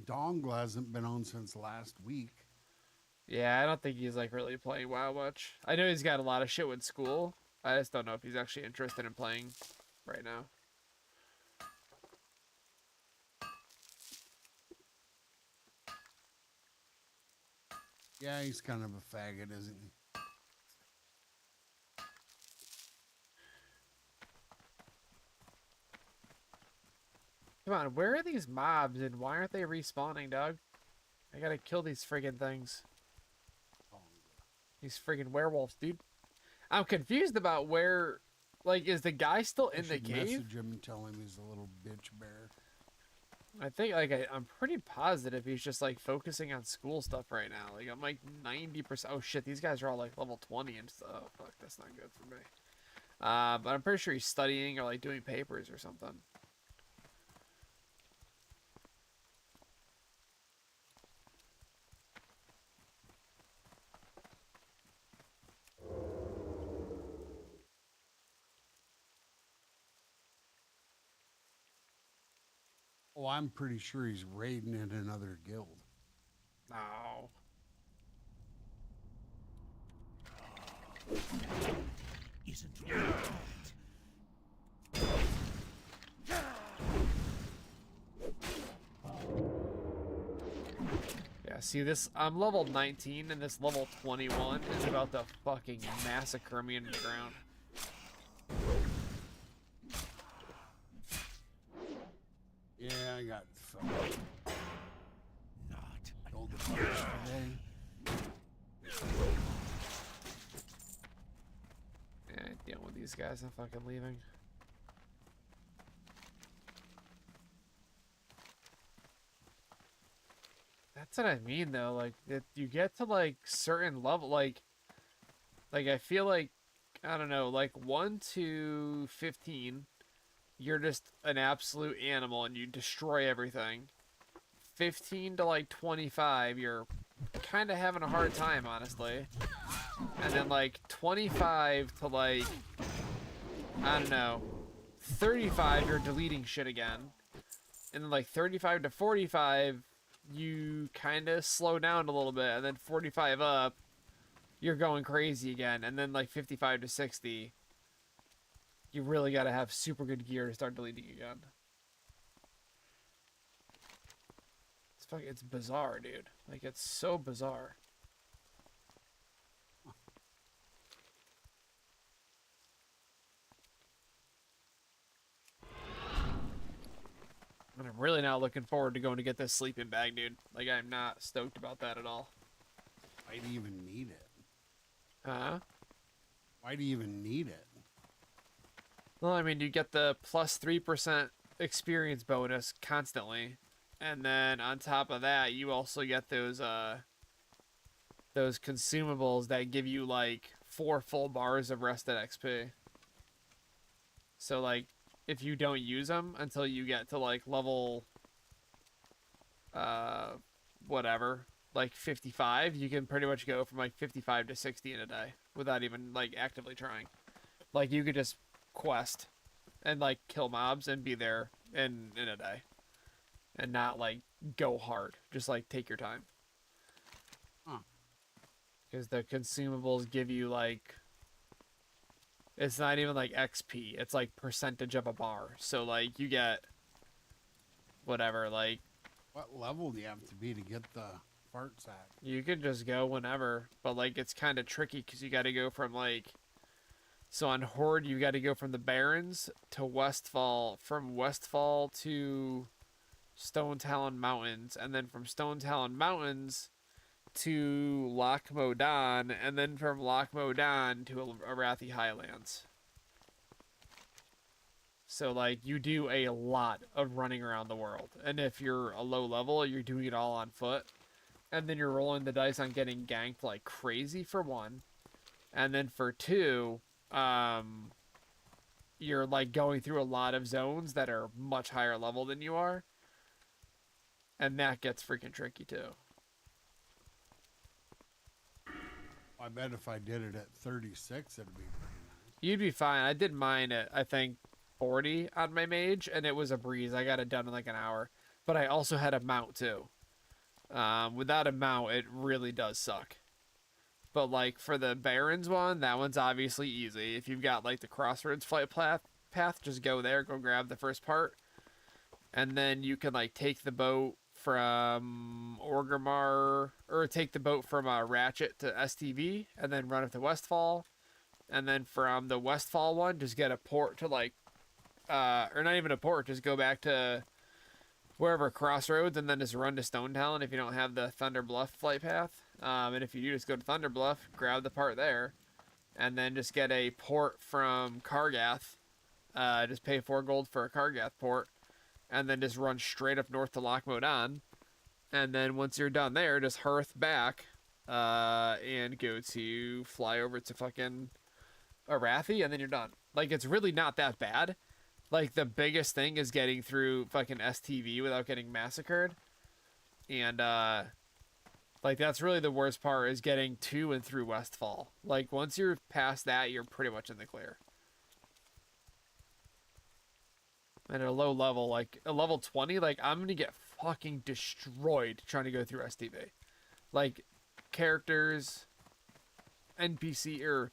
Dongle hasn't been on since last week. Yeah, I don't think he's like really playing WoW much. I know he's got a lot of shit with school. I just don't know if he's actually interested in playing right now. Yeah, he's kind of a faggot, isn't he? Come on, where are these mobs and why aren't they respawning, dog? I gotta kill these friggin' things. These friggin' werewolves, dude. I'm confused about where, like, is the guy still in the cave? Message him and tell him he's a little bitch bear. I think, like, I'm pretty positive he's just, like, focusing on school stuff right now. Like, I'm, like, 90%. Oh, shit, these guys are all, like, level 20 and stuff. Oh, fuck, that's not good for me. But I'm pretty sure he's studying or, like, doing papers or something. Oh, I'm pretty sure he's raiding in another guild. No. Isn't right. Yeah, see this, I'm level 19 and this level 21 is about to fucking massacre me into the ground. Yeah, I got fucking Not gold today. Yeah, I ain't dealing with these guys, I'm fucking leaving. That's what I mean though, like, you get to like certain level, like I feel like, I don't know, like 1 to 15, you're just an absolute animal and you destroy everything. 15 to like 25, you're kind of having a hard time, honestly. And then like 25 to like, I don't know, 35, you're deleting shit again. And then like 35 to 45, you kind of slow down a little bit, and then 45 up, you're going crazy again, and then like 55 to 60, you really got to have super good gear to start deleting again. It's bizarre, dude. Like, it's so bizarre. And I'm really not looking forward to going to get this sleeping bag, dude. Like, I'm not stoked about that at all. Why do you even need it? Huh? Why do you even need it? Well, I mean, you get the plus 3% experience bonus constantly. And then on top of that, you also get those consumables that give you like 4 full bars of rested XP. So like, if you don't use them until you get to like level whatever, like 55, you can pretty much go from like 55 to 60 in a day without even like actively trying. Like, you could just quest and like kill mobs and be there in a day. And not like go hard. Just like take your time. Huh. Because the consumables give you like, it's not even like XP. It's like percentage of a bar. So like you get whatever, like What level do you have to be to get the fart sack? you can just go whenever, but like it's kind of tricky because you got to go from like, so on Horde you got to go from the Barrens to Westfall, from Westfall to Stone Talon Mountains, and then from Stone Talon Mountains to Loch Modan, and then from Loch Modan to Arathi Highlands. So like you do a lot of running around the world, and if you're a low level, you're doing it all on foot, and then you're rolling the dice on getting ganked like crazy for one, and then for two, you're like going through a lot of zones that are much higher level than you are. And that gets freaking tricky too. I bet if I did it at 36, it'd be pretty nice. You'd be fine. I did mine at, I think, 40 on my mage, and it was a breeze. I got it done in like an hour. But I also had a mount too. Without a mount, it really does suck. But like for the Barrens one, that one's obviously easy. If you've got like the Crossroads flight path, just go there, go grab the first part. And then you can like take the boat from Orgrimmar, or take the boat from Ratchet to STV, and then run it to Westfall. And then from the Westfall one, just get a port to like, or not even a port, just go back to wherever Crossroads, and then just run to Stone Talon if you don't have the Thunder Bluff flight path. And if you do, just go to Thunder Bluff, grab the part there, and then just get a port from Kargath. Just pay 4 gold for a Kargath port, and then just run straight up north to Loch Modan. And then once you're done there, just hearth back, and go to fly over to fucking Arathi, and then you're done. Like, it's really not that bad. Like, the biggest thing is getting through fucking STV without getting massacred. And, like, that's really the worst part, is getting to and through Westfall. Like, once you're past that, you're pretty much in the clear. And at a low level, like, a level 20, like, I'm gonna get fucking destroyed trying to go through STV. Like, characters, NPCs,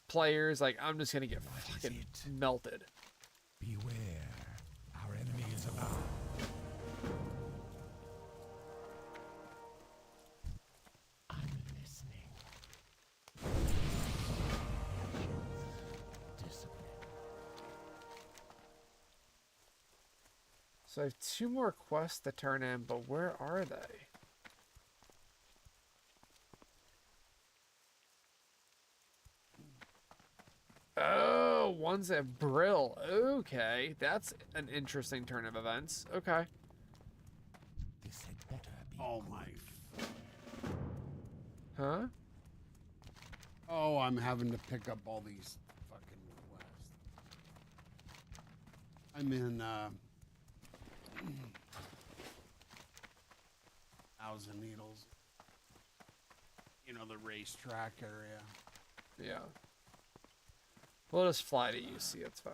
players, like, I'm just gonna get fucking melted. Beware, our enemy is about. I'm listening. Discipline. So I have 2 more quests to turn in, but where are they? Oh, one's at Brill. Okay, that's an interesting turn of events. Okay. This had better be. Oh my. Huh? Oh, I'm having to pick up all these fucking quests. I'm in, Thousand Needles. You know, the racetrack area. Yeah. We'll just fly to UC, it's fine.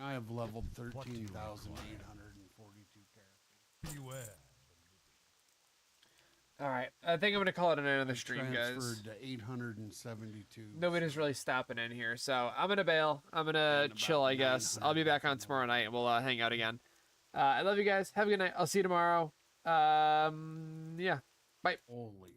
I have leveled What do you 13,840. All right, I think I'm gonna call it an end of the stream, guys. Transferred to 872. Nobody's really stopping in here, so I'm gonna bail. I'm gonna And chill, about I guess. I'll be back on 900 tomorrow night, and we'll hang out again. I love you guys. Have a good night. I'll see you tomorrow. Yeah. Bye. Holy